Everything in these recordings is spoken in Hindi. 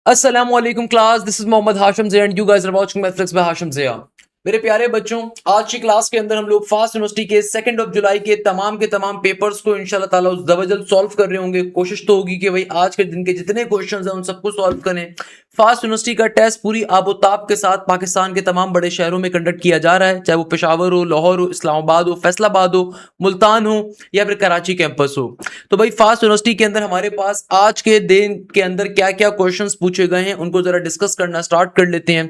Assalamualaikum class, this is Mohammad Hashim Zia and you guys are watching Mathflix by Hashim Zia। मेरे प्यारे बच्चों, आज की क्लास के अंदर हम लोग फास्ट यूनिवर्सिटी के 2 जुलाई के तमाम पेपर्स को इंशाल्लाह ताला जबरदस्त सॉल्व कर रहे होंगे। कोशिश तो होगी कि भाई आज के दिन के जितने क्वेश्चंस हैं उन सबको सॉल्व करें। फास्ट यूनिवर्सिटी का टेस्ट पूरी आबोताब के साथ पाकिस्तान के तमाम बड़े शहरों में कंडक्ट किया जा रहा है, चाहे वो पेशावर हो, लाहौर हो, इस्लामाबाद हो, फैसलाबाद हो, मुल्तान हो या फिर कराची कैंपस हो। तो भाई फास्ट यूनिवर्सिटी के अंदर हमारे पास आज के दिन के अंदर क्या क्या क्वेश्चंस पूछे गए हैं उनको जरा डिस्कस करना स्टार्ट कर लेते हैं।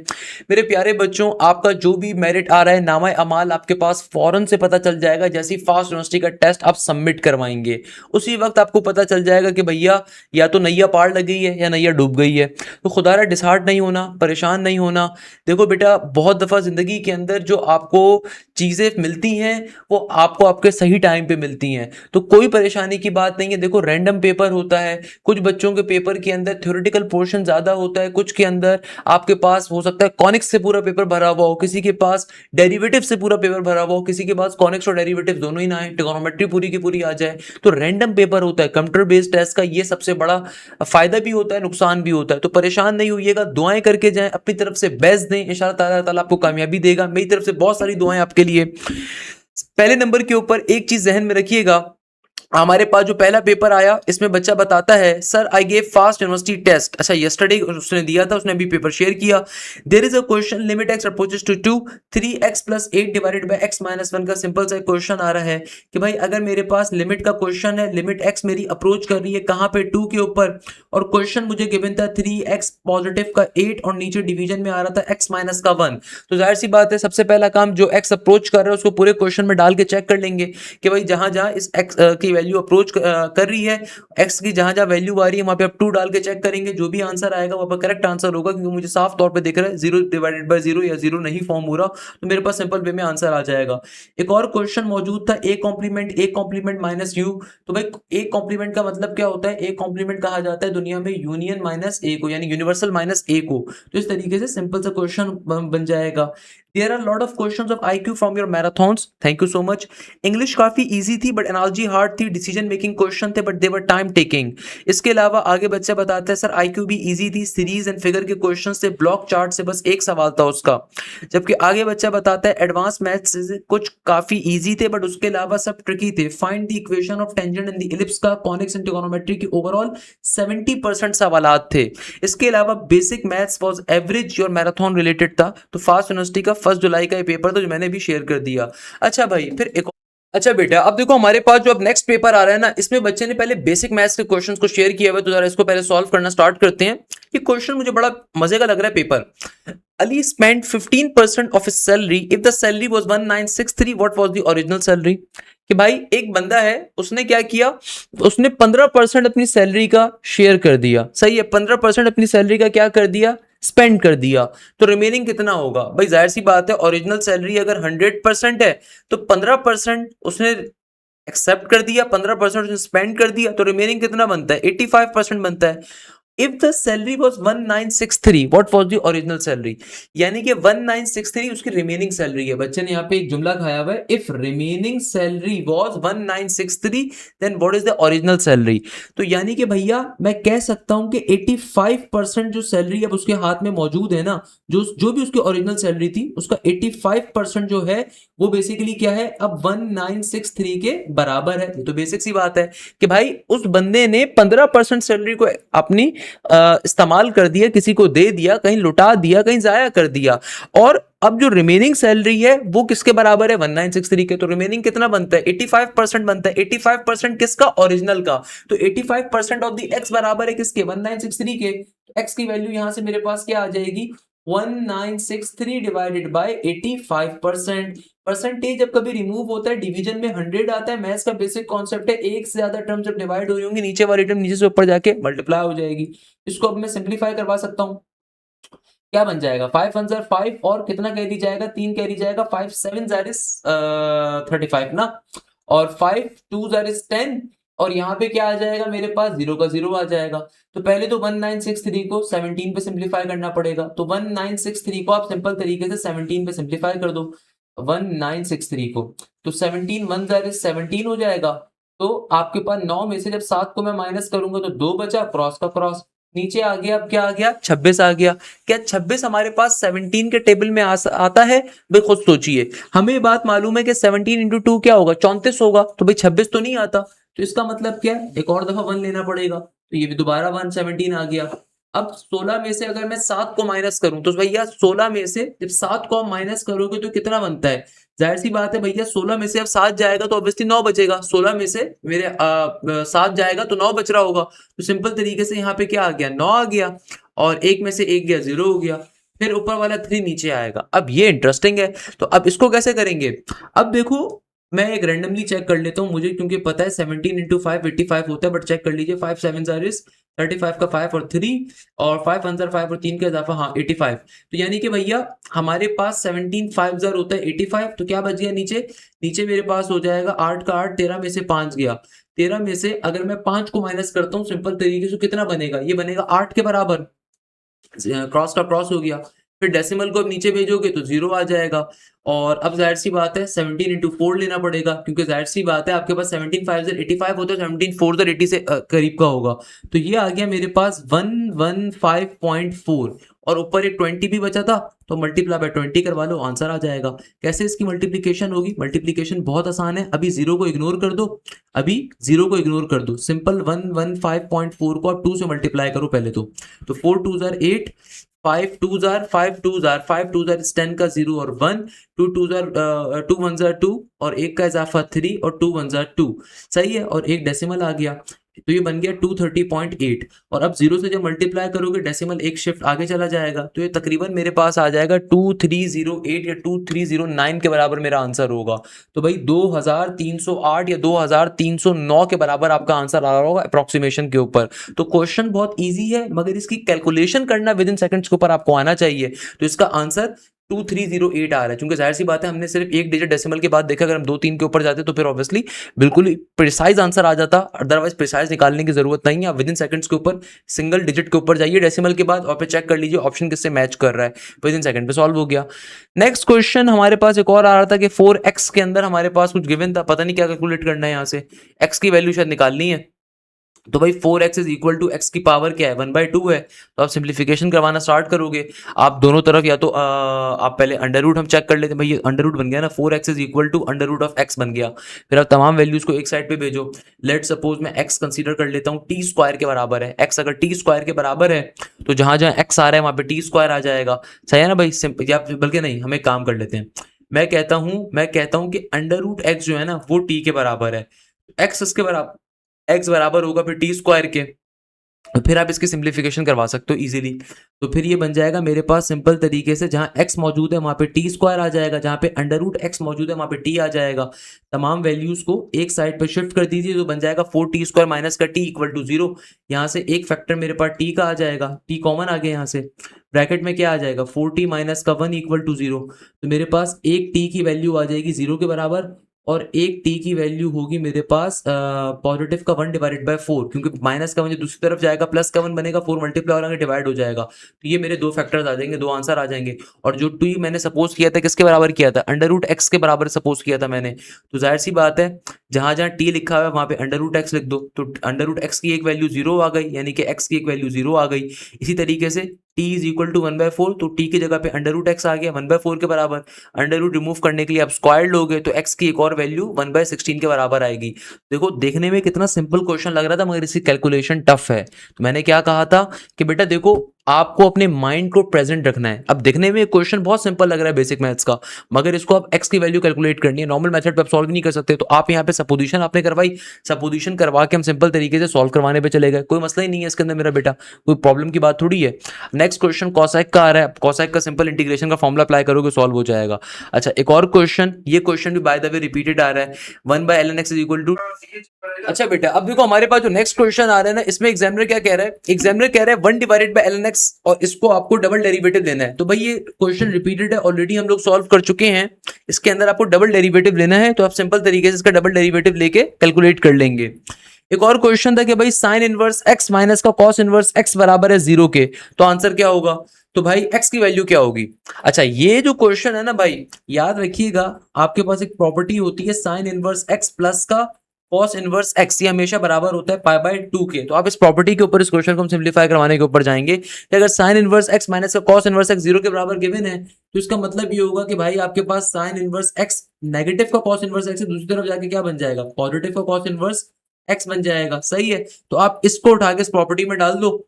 मेरे प्यारे बच्चों, आपका जो भी मेरिट आ रहा है नामा अमाल आपके पास फौरन से पता चल जाएगा। जैसे ही फास्ट यूनिवर्सिटी का टेस्ट आप सबमिट करवाएंगे उसी वक्त आपको पता चल जाएगा कि भैया या तो नैया पार लग गई है या नैया डूब गई है। तो खुदारा डिसहार्ट नहीं होना, परेशान नहीं होना। देखो बेटा, बहुत दफ़ा ज़िंदगी के अंदर जो आपको चीज़ें मिलती हैं वो आपको आपके सही टाइम पे मिलती हैं, तो कोई परेशानी की बात नहीं है। देखो, रैंडम पेपर होता है, कुछ बच्चों के पेपर के अंदर थ्योरेटिकल पोर्शन ज़्यादा होता है, कुछ के अंदर आपके पास हो सकता है कॉनिक्स से पूरा पेपर भरा हुआ हो, किसी के पास डेरिवेटिव से पूरा पेपर भरा हुआ हो, किसी के पास कॉनिक्स और डेरिवेटिव दोनों ही ना आए, ट्रिगोनोमेट्री पूरी की पूरी आ जाए। तो रैंडम पेपर होता है। कंप्यूटर बेस्ड टेस्ट का ये सबसे बड़ा फायदा भी होता है, नुकसान भी होता है। तो परेशान नहीं होइएगा, दुआएं करके जाएं, अपनी तरफ से बेस्ट दें, इंशाल्लाह ताला ताला आपको कामयाबी देगा। मेरी तरफ से बहुत सारी दुआएं आपके लिए। पहले नंबर के ऊपर एक चीज जहन में रखिएगा, हमारे पास जो पहला पेपर आया इसमें बच्चा बताता है sir I gave fast university test. अच्छा, यस्टरडे उसने दिया था, उसने अभी पेपर शेयर किया। There is a question limit x approaches to 2 3x + 8 divided by x - 1 का सिंपल सा क्वेश्चन आ रहा है कि भाई अगर मेरे पास लिमिट का क्वेश्चन है, लिमिट x मेरी अप्रोच कर रही है कहां पे 2 के ऊपर, और क्वेश्चन मुझे गिवन था 3x पॉजिटिव का 8 और नीचे डिवीजन में आ रहा था x - का 1। तो जाहिर सी बात है सबसे पहला काम जो x अप्रोच कर रहा है उसको पूरे क्वेश्चन में डाल के चेक कर लेंगे कि भाई जहां जहां इस x की वैल्यू अप्रोच कर रही है, x की जहां जहां वैल्यू आ रही है वहां पे आप 2 डाल के चेक करेंगे। जो भी आंसर आएगा वो करेक्ट आंसर होगा, क्योंकि मुझे साफ तौर पे दिख रहा है 0 डिवाइडेड बाय 0 या 0 नहीं फॉर्म हो रहा, तो मेरे पास सिंपल वे में आंसर आ जाएगा। एक और क्वेश्चन मौजूद था a कॉम्प्लीमेंट माइनस u। तो भाई a कॉम्प्लीमेंट का मतलब क्या होता है? a कॉम्प्लीमेंट कहा जाता है दुनिया में यूनियन माइनस a को, यानी यूनिवर्सल माइनस a को। तो इस तरीके से सिंपल सा क्वेश्चन बन जाएगा। There are lot of questions of IQ from your marathons. Thank you so much. English काफी easy थी बट एनालॉजी हार्ड थी, डिसीजन मेकिंग क्वेश्चन थे but they were time taking. इसके अलावा आगे बच्चा बताता है सर IQ भी इजी थी, सीरीज एंड फिगर के क्वेश्चन से, ब्लॉक चार्ट से बस एक सवाल था उसका। जबकि आगे बच्चा बताता है एडवांस मैथ्स से कुछ काफी इजी थे बट उसके अलावा सब ट्रिकी थे। Find the equation of tangent and the ellipse का, कॉनिक्स एंड ट्रिगोनोमेट्री की ओवरऑल 70% सवालात थे। इसके अलावा बेसिक मैथ्स वाज एवरेज और मैराथन रिलेटेड था। तो फास्ट यूनिवर्सिटी का 1 जुलाई का ये पेपर था जो मैंने भी शेयर कर दिया। अच्छा भाई, फिर एक अच्छा बेटा, अब देखो हमारे पास जो अब नेक्स्ट पेपर आ रहा है ना, इसमें बच्चे ने पहले बेसिक मैथ्स के क्वेश्चंस को शेयर किया हुआ है, तो जरा इसको पहले सॉल्व करना स्टार्ट करते हैं। ये क्वेश्चन मुझे बड़ा मजे का लग रहा है paper. Ali spent 15% of his salary if the salary was 1963, what was the original salary? कि भाई एक बंदा है, उसने क्या किया, उसने 15% अपनी सैलरी का शेयर कर दिया। सही है, 15% अपनी सैलरी का क्या कर दिया, स्पेंड कर दिया। तो रिमेनिंग कितना होगा? भाई जाहिर सी बात है, ओरिजिनल सैलरी अगर 100% है तो 15% उसने एक्सेप्ट कर दिया, 15% उसने स्पेंड कर दिया, तो रिमेनिंग कितना बनता है? 85% बनता है। If the salary was 1963, what was the original salary? यानी कि 1963 उसकी रिमेनिंग सैलरी है। बच्चे ने यहाँ पे एक जुमला खाया हुआ है, if remaining salary was 1963 then what is the original salary. तो यानी कि भैया मैं कह सकता हूं कि 85% जो सैलरी अब उसके हाथ में मौजूद है ना, जो भी उसकी ओरिजिनल सैलरी थी उसका 85% जो है वो बेसिकली क्या है, अब 1963 के बराबर है। तो बेसिक सी बात है कि भाई उस बंदे ने 15% सैलरी को अपनी इस्तेमाल कर दिया, किसी को दे दिया, कहीं लुटा दिया, कहीं जाया कर दिया, और अब जो रिमेनिंग सैलरी है वो किसके बराबर है? 1963 के। तो रिमेनिंग कितना बनता है? 85% बनता है। 85% किसका? ओरिजिनल का। तो 85% ऑफ द x बराबर है किसके? 1963 के। x की वैल्यू यहां से मेरे पास क्या आ जाएगी? 1963 डिवाइडेड बाय 85%। परसेंटेज जब कभी रिमूव होता है डिवीजन में 100 आता है। मैथ्स का बेसिक कॉन्सेप्ट है, एक से ज्यादा टर्म जब डिवाइड हो रही होंगी नीचे वाली टर्म नीचे से ऊपर जाके मल्टीप्लाई हो जाएगी। इसको अब मैं सिंप्लीफाई करवा सकता हूं। क्या बन जाएगा? 5 1 जार 5 और कितना कैरी जाएगा? 3 कैरी जाएगा। 5 7 जार इज 35 ना, और 5 2 जार इज 10, और यहाँ पे क्या आ जाएगा मेरे पास? 0 का 0 आ जाएगा। तो पहले तो 1963 को 17 पे सिंप्लीफाई करना पड़ेगा। तो 1963 को आप सिंपल तरीके से 17 पे सिंप्लीफाई कर दो 1963 को। तो 17 1 जार इज 17 हो जाएगा। तो आपके पास 9 में से जब 7 को मैं माइनस करूंगा तो 2 बचा, क्रॉस का क्रॉस, नीचे आ गया, अब क्या आ गया, 26 आ गया। क्या 26 हमारे पास 17 के टेबल में आता है? भाई खुद सोचिए, हमें ये बात मालूम है कि 17 इंटू 2 क्या होगा, 34 होगा, तो भाई 26 तो नहीं आता। तो इसका मतलब क्या है, एक और दफा 1 लेना पड़ेगा, तो ये भी दोबारा 117 आ गया। अब 16 में से अगर मैं 7 को माइनस करूं, तो भैया 16 में से जब 7 को आप माइनस करोगे तो कितना बनता है? जाहिर सी बात है भैया, 16 में से अब 7 जाएगा तो ऑब्वियसली 9 बचेगा। 16 में से मेरे 7 जाएगा तो 9 बच रहा होगा। तो सिंपल तरीके से यहाँ पे क्या आ गया, 9 आ गया, और एक में से एक गया, 0 हो गया। फिर ऊपर वाला 3 नीचे आएगा। अब ये इंटरेस्टिंग है, तो अब इसको कैसे करेंगे? अब देखो, मैं एक रैंडमली चेक कर लेता हूँ, मुझे क्योंकि पता है 17 इंटू 5 85 होता है, बट चेक कर लीजिए, 5 7 इज 35 का 5 और 3, और 5 आंसर 5 और 3 का इजाफा, हाँ 85। तो यानी कि भैया हमारे पास 17 5 जार होता है 85, तो क्या बच गया नीचे? नीचे मेरे पास हो जाएगा 8 का 8, 13 में से 5 गया। 13 में से अगर मैं 5 को माइनस करता हूँ सिंपल तरीके से, कितना बनेगा? ये बनेगा 8 के बराबर। क्रॉस का क्रॉस हो गया। फिर डेसिमल को अब नीचे भेजोगे तो 0 आ जाएगा। और अब जाहिर सी बात है 17 इंटू 4 लेना पड़ेगा, क्योंकि जाहिर सी बात है आपके पास 17 5 85 होता है, 17 4 80 से करीब का होगा। तो ये आ गया मेरे पास 115.4, और ऊपर एक 20 भी बचा था, तो मल्टीप्लाई बाय 20 करवा लो, आंसर आ जाएगा। कैसे इसकी मल्टीप्लीकेशन होगी? मल्टीप्लीकेशन बहुत आसान है, अभी 0 को इग्नोर कर दो, अभी 0 को इग्नोर कर दो, सिंपल 115.4 को आप 2 से मल्टीप्लाई करो पहले तो 4 2 जार 8, 5 2 जार 5 2 जार 5 2 जार 10 का 0 और 1, 2 2 जार 2 1 जार 2, और एक का इजाफा 3, और 2 1 जार 2, सही है, और एक डेसिमल आ गया, तो ये बन गया 230.8। और अब 0 से जब मल्टीप्लाई करोगे डेसिमल एक शिफ्ट आगे चला जाएगा, तो ये तकरीबन मेरे पास आ जाएगा 2308 या 2309 के बराबर मेरा आंसर होगा। तो भाई 2308 या 2309 के बराबर आपका आंसर आ रहा होगा अप्रोक्सीमेशन के ऊपर। तो क्वेश्चन बहुत इजी है, मगर इसकी कैलकुलेशन करना विद इन सेकंड्स के ऊपर आपको आना चाहिए। तो इसका आंसर 2308 आ रहा है, क्योंकि जाहिर सी बात है हमने सिर्फ एक डिजिट डेसिमल के बाद देखा, अगर हम 2 3 के ऊपर जाते तो फिर ऑब्वियसली बिल्कुल प्रिसाइज आंसर आ जाता, अदरवाइज प्रिसाइज निकालने की जरूरत नहीं है। आप विद इन सेकंड्स के ऊपर सिंगल डिजिट के ऊपर जाइए डेसिमल के बाद, और फिर चेक कर लीजिए ऑप्शन किससे मैच कर रहा है, विद इन सेकंड पे सॉल्व हो गया। नेक्स्ट क्वेश्चन हमारे पास एक और आ रहा था कि 4x के अंदर हमारे पास कुछ गिवन था, पता नहीं क्या कैलकुलेट करना है, यहाँ से x की वैल्यू शायद निकालनी है। तो भाई 4x is equal to x की पावर क्या है, 1/2 है। तो आप सिंप्लीफिकेशन करवाना स्टार्ट करोगे, आप दोनों तरफ या तो आप पहले अंडर रूट हम चेक कर लेते हैं, भाई अंडर रूट बन गया ना, 4x is equal to under root of x बन गया। फिर आप तमाम वैल्यूज को एक साइड पे भेजो। लेट सपोज मैं x कंसीडर कर लेता हूँ t स्क्वायर के बराबर है, x अगर t स्क्वायर के बराबर है तो जहां जहां x आ रहा है वहां पे t स्क्वायर आ जाएगा, सही है ना भाई? सिंपल, या बल्कि नहीं, हम एक काम कर लेते हैं, मैं कहता हूं कि अंडर रूट x जो है ना वो t के बराबर है, x इसके बराबर, x बराबर होगा फिर टी स्क्वायर के, तो फिर आप इसकी सिंप्लीफिकेशन करवा सकते हो इजीली। तो फिर ये बन जाएगा मेरे पास सिंपल तरीके से, जहां x मौजूद है वहां पे टी स्क्वायर आ जाएगा, जहां पे अंडर रूट x मौजूद है वहां पे t आ जाएगा। तमाम वैल्यूज को एक साइड पे शिफ्ट कर दीजिए, तो बन जाएगा 4t स्क्वायर माइनस का t इक्वल टू 0। यहाँ से एक फैक्टर मेरे पास t का आ जाएगा, t कॉमन आ गया, यहाँ से ब्रैकेट में क्या आ जाएगा, 4t माइनस का 1 इक्वल टू 0। तो मेरे पास एक t की वैल्यू आ जाएगी 0 के बराबर, और एक t की वैल्यू होगी मेरे पास पॉजिटिव का 1 डिवाइडेड बाय 4, क्योंकि माइनस का 1 दूसरी तरफ जाएगा, प्लस का 1 बनेगा, 4 मल्टीप्लाई होगा डिवाइड हो जाएगा। तो ये मेरे दो फैक्टर्स आ जाएंगे, दो आंसर आ जाएंगे। और जो t मैंने सपोज किया था किसके बराबर किया था, अंडर रूट एक्स के बराबर सपोज किया था मैंने। तो जाहिर सी बात है जहां जहां t लिखा हुआ है वहां पे अंडर रूट एक्स लिख दो, तो अंडर रूट एक्स की एक वैल्यू 0 आ गई, यानी कि x की एक वैल्यू 0 आ गई। इसी तरीके से t इज इक्वल टू 1/4, तो t की जगह पे अंडर रूट एक्स आ गया 1/4 के बराबर। अंडर रूट रिमूव करने के लिए आप स्क्वायर लोगे, तो x की एक और वैल्यू 1/16 के बराबर आएगी। देखो देखने में कितना सिंपल क्वेश्चन लग रहा था, मगर इसकी कैलकुलेशन टफ है। तो मैंने क्या कहा था कि बेटा देखो, आपको अपने माइंड को प्रेजेंट रखना है। अब देखने में क्वेश्चन बहुत सिंपल लग रहा है बेसिक मैथ्स का, मगर इसको आप x की वैल्यू कैलकुलेट करनी है, नॉर्मल मेथड पे आप सॉल्व नहीं कर सकते। तो आप यहाँ पे सपोजिशन आपने करवाई, सपोजिशन करवा के हम सिंपल तरीके से सॉल्व करवाने पे चले गए, कोई मसला ही नहीं है इसके अंदर मेरा बेटा, कोई प्रॉब्लम की बात थोड़ी है। नेक्स्ट क्वेश्चन कॉसेक का आ रहा है, कॉसेक का सिंपल इंटीग्रेशन का फॉर्मुला अप्लाई करोगे सॉल्व हो जाएगा। अच्छा एक और क्वेश्चन, ये क्वेश्चन भी बाय द वे रिपीटेड आ रहा है, 1/ln x is equal to. अच्छा बेटा अब देखो हमारे पास जो नेक्स्ट क्वेश्चन आ रहा है ना, इसमें एग्जामिनर क्या कह रहा है, एग्जामिनर कह रहा है 1 डिवाइडेड बाय ln x, और इसको आपको डबल डेरिवेटिव लेना है। तो भाई ये क्वेश्चन रिपीटेड है, ऑलरेडी हम लोग सॉल्व कर चुके हैं, इसके अंदर आपको डबल डेरिवेटिव लेना है, तो आप सिंपल तरीके से इसका डबल डेरिवेटिव लेके कैलकुलेट कर लेंगे। एक और क्वेश्चन था कि भाई साइन इनवर्स x माइनस का कॉस इनवर्स x बराबर है 0 के, तो आंसर क्या होगा? तो भाई x की वैल्यू क्या होगी? अच्छा ये जो क्वेश्चन है ना भाई, याद रखिएगा आपके पास एक प्रॉपर्टी होती है साइन इनवर्स x प्लस का cos इनवर्स x, ये हमेशा बराबर होता है पाई बाय 2 के। तो आप इस प्रॉपर्टी के ऊपर इस क्वेश्चन को हम सिंप्लीफाई करवाने के ऊपर जाएंगे कि अगर sin इनवर्स x माइनस का cos इनवर्स x 0 के बराबर गिवन है, तो इसका मतलब ये होगा कि भाई आपके पास sin इनवर्स x नेगेटिव का cos इनवर्स x है, दूसरी तरफ जाके क्या बन जाएगा, पॉजिटिव का cos इनवर्स x बन जाएगा। सही है, तो आप इसको उठा के इस प्रॉपर्टी में डाल दो,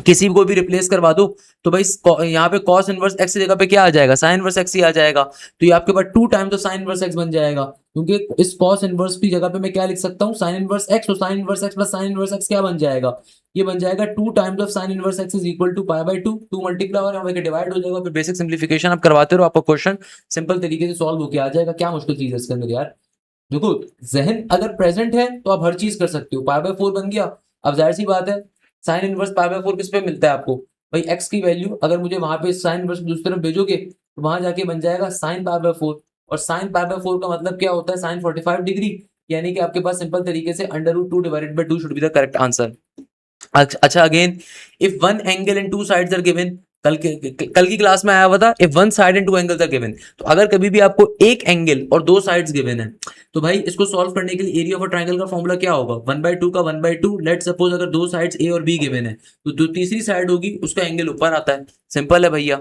किसी को भी रिप्लेस करवा दो, तो भाई यहाँ पे cos इनवर्स x की जगह पे क्या आ जाएगा, sin इनवर्स x ही आ जाएगा। तो ये आपके पास 2 टाइम्स तो sin इनवर्स x बन जाएगा, क्योंकि इस cos इनवर्स की जगह पे मैं क्या लिख सकता हूँ, sin इनवर्स x, तो sin इनवर्स x प्लस sin इनवर्स x क्या बन जाएगा, ये बन जाएगा 2 times of sin inverse x is equal to pi by 2, 2 multiply और यहाँ पे डिवाइड हो जाएगा। फिर बेसिक सिंप्लीफिकेशन आप करवाते रहो, आपका क्वेश्चन सिंपल तरीके से सॉल्व होके आ जाएगा। क्या मुश्किल चीज है इसके अंदर यार। देखो, जहन अगर प्रेजेंट है तो आप हर चीज कर सकते हो। पाई बाय 4 बन गया, अब जाहिर सी बात है साइन इनवर्स पाई बाय 4 किस पे मिलता है आपको, भाई एक्स की वैल्यू अगर मुझे वहां पे साइन इनवर्स दूसरी तरफ भेजोगे तो वहां जाके बन जाएगा साइन पाई बाय 4, और साइन पाई बाय 4 का मतलब क्या होता है, साइन 45 डिग्री, यानी कि आपके पास सिंपल तरीके से √2 divided by 2 should be the correct answer. अच्छा, again if one angle and two sides are given, कल की क्लास में आया हुआ था if one side and two angles are given. तो अगर कभी भी आपको एक एंगल और दो साइड्स गिवन है, तो भाई इसको सॉल्व करने के लिए एरिया ऑफ अ ट्रायंगल का फॉर्मूला क्या होगा, 1/2 का 1/2। लेट सपोज अगर दो साइड्स ए और बी गिवन है, तो जो तीसरी साइड होगी उसका एंगल ऊपर आता है। सिंपल है भैया।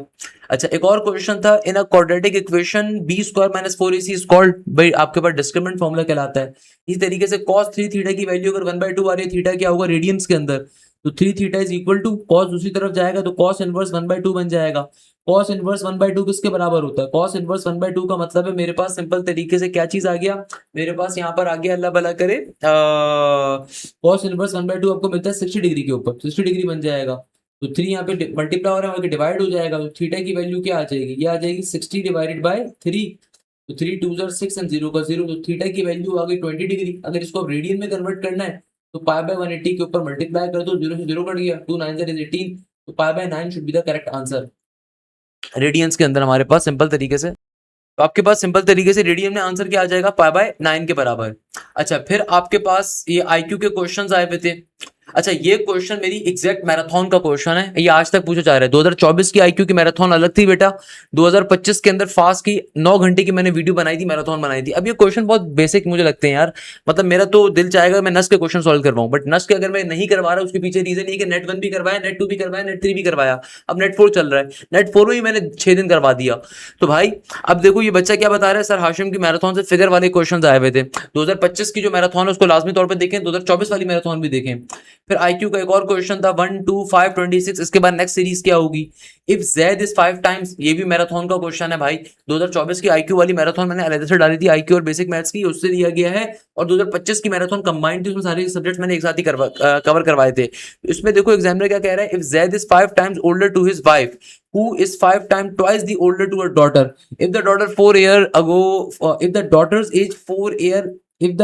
अच्छा, एक और क्वेश्चन था, in a quadratic equation b² - 4ac is called, भाई आपके पास डिस्क्रिमिनेंट फॉर्मूला कहलाता है। इस तरीके से cos 3 थीटा की वैल्यू अगर 1/2 आ रही है, थीटा क्या होगा रेडियंस के अंदर, तो 3 theta is equal to cos दूसरी तरफ जाएगा तो कॉस इनवर्स 1/2 बन जाएगा। कॉस इनवर्स 1/2 किसके बराबर होता है, कॉस इनवर्स 1/2 का मतलब है मेरे पास सिंपल तरीके से क्या चीज आ गया, मेरे पास यहाँ पर आ गया, अल्लाह भला करे, कॉस इनवर्स 1/2 आपको मिलता है 60 डिग्री के ऊपर, 60 डिग्री बन जाएगा। तो 3 यहाँ पे मल्टीप्लाई हो रहा है, डिवाइड हो जाएगा, तो थीटा की वैल्यू क्या आ जाएगी, ये आ जाएगी 60 डिवाइडेड बाय 3, तो 3 2 ज़र 6 एंड 0 का 0, तो थीटा की वैल्यू आ गई 20 डिग्री। अगर इसको आप रेडियन में कन्वर्ट करना है तो पाई बाय 180 के ऊपर मल्टीप्लाई कर दो, 0 से 0 कट गया, 2 9 ज़र 18, तो pi by 9 should be the correct answer radians के अंदर हमारे पास सिंपल तरीके से। तो आपके पास सिंपल तरीके से रेडियन में आंसर क्या आ जाएगा, पाई बाय 9 के बराबर। अच्छा, फिर आपके पास ये आईक्यू के क्वेश्चंस आए हुए थे। अच्छा, ये क्वेश्चन मेरी एग्जैक्ट मैराथन का क्वेश्चन है, ये आज तक पूछा जा रहा है। 2024 की आईक्यू की मैराथन अलग थी बेटा, 2025 के अंदर फास्ट की 9 घंटे की मैंने वीडियो बनाई थी, मैराथन बनाई थी। अब ये क्वेश्चन बहुत बेसिक मुझे लगते हैं यार, मतलब मेरा तो दिल चाहेगा मैं नस्ट के क्वेश्चन सॉल्व करवाऊं, बट नस्ट के अगर मैं नहीं करवा रहा, उसके पीछे रीजन ये कि नेट 1 भी करवाया, नेट 2 भी करवाया, नेट 3 भी करवाया, अब नेट 4 चल रहा है। नेट 4 में ही मैंने 6 दिन करवा दिया। तो भाई अब देखो ये बच्चा क्या बता रहा है, सर हाशिम की मैराथन से फिगर वाले क्वेश्चन आए हुए थे। 2025 की जो मैराथन है उसको लाजमी तौर पर देखें, 2024 वाली मैराथन भी देखें। फिर आईक्यू का एक और क्वेश्चन था 1 2 5 26, इसके बाद नेक्स्ट सीरीज क्या होगी, इफ जेड इज 5 टाइम्स, ये भी मैराथन का क्वेश्चन है भाई। 2024 की आईक्यू वाली मैराथन मैंने अलग से डाली थी, आईक्यू और बेसिक मैथ्स की, उससे दिया गया है। और 2025 की मैराथन कंबाइंड थी, उसमें सारे सब्जेक्ट्स मैंने एक साथ ही कवर करवाए थे। इसमें देखो एग्जामिनर क्या कह रहा है, if Z is 5 times older to his wife who is 5 times twice the older to her daughter, if the daughter 4 year ago, if the daughter's age 4 year, if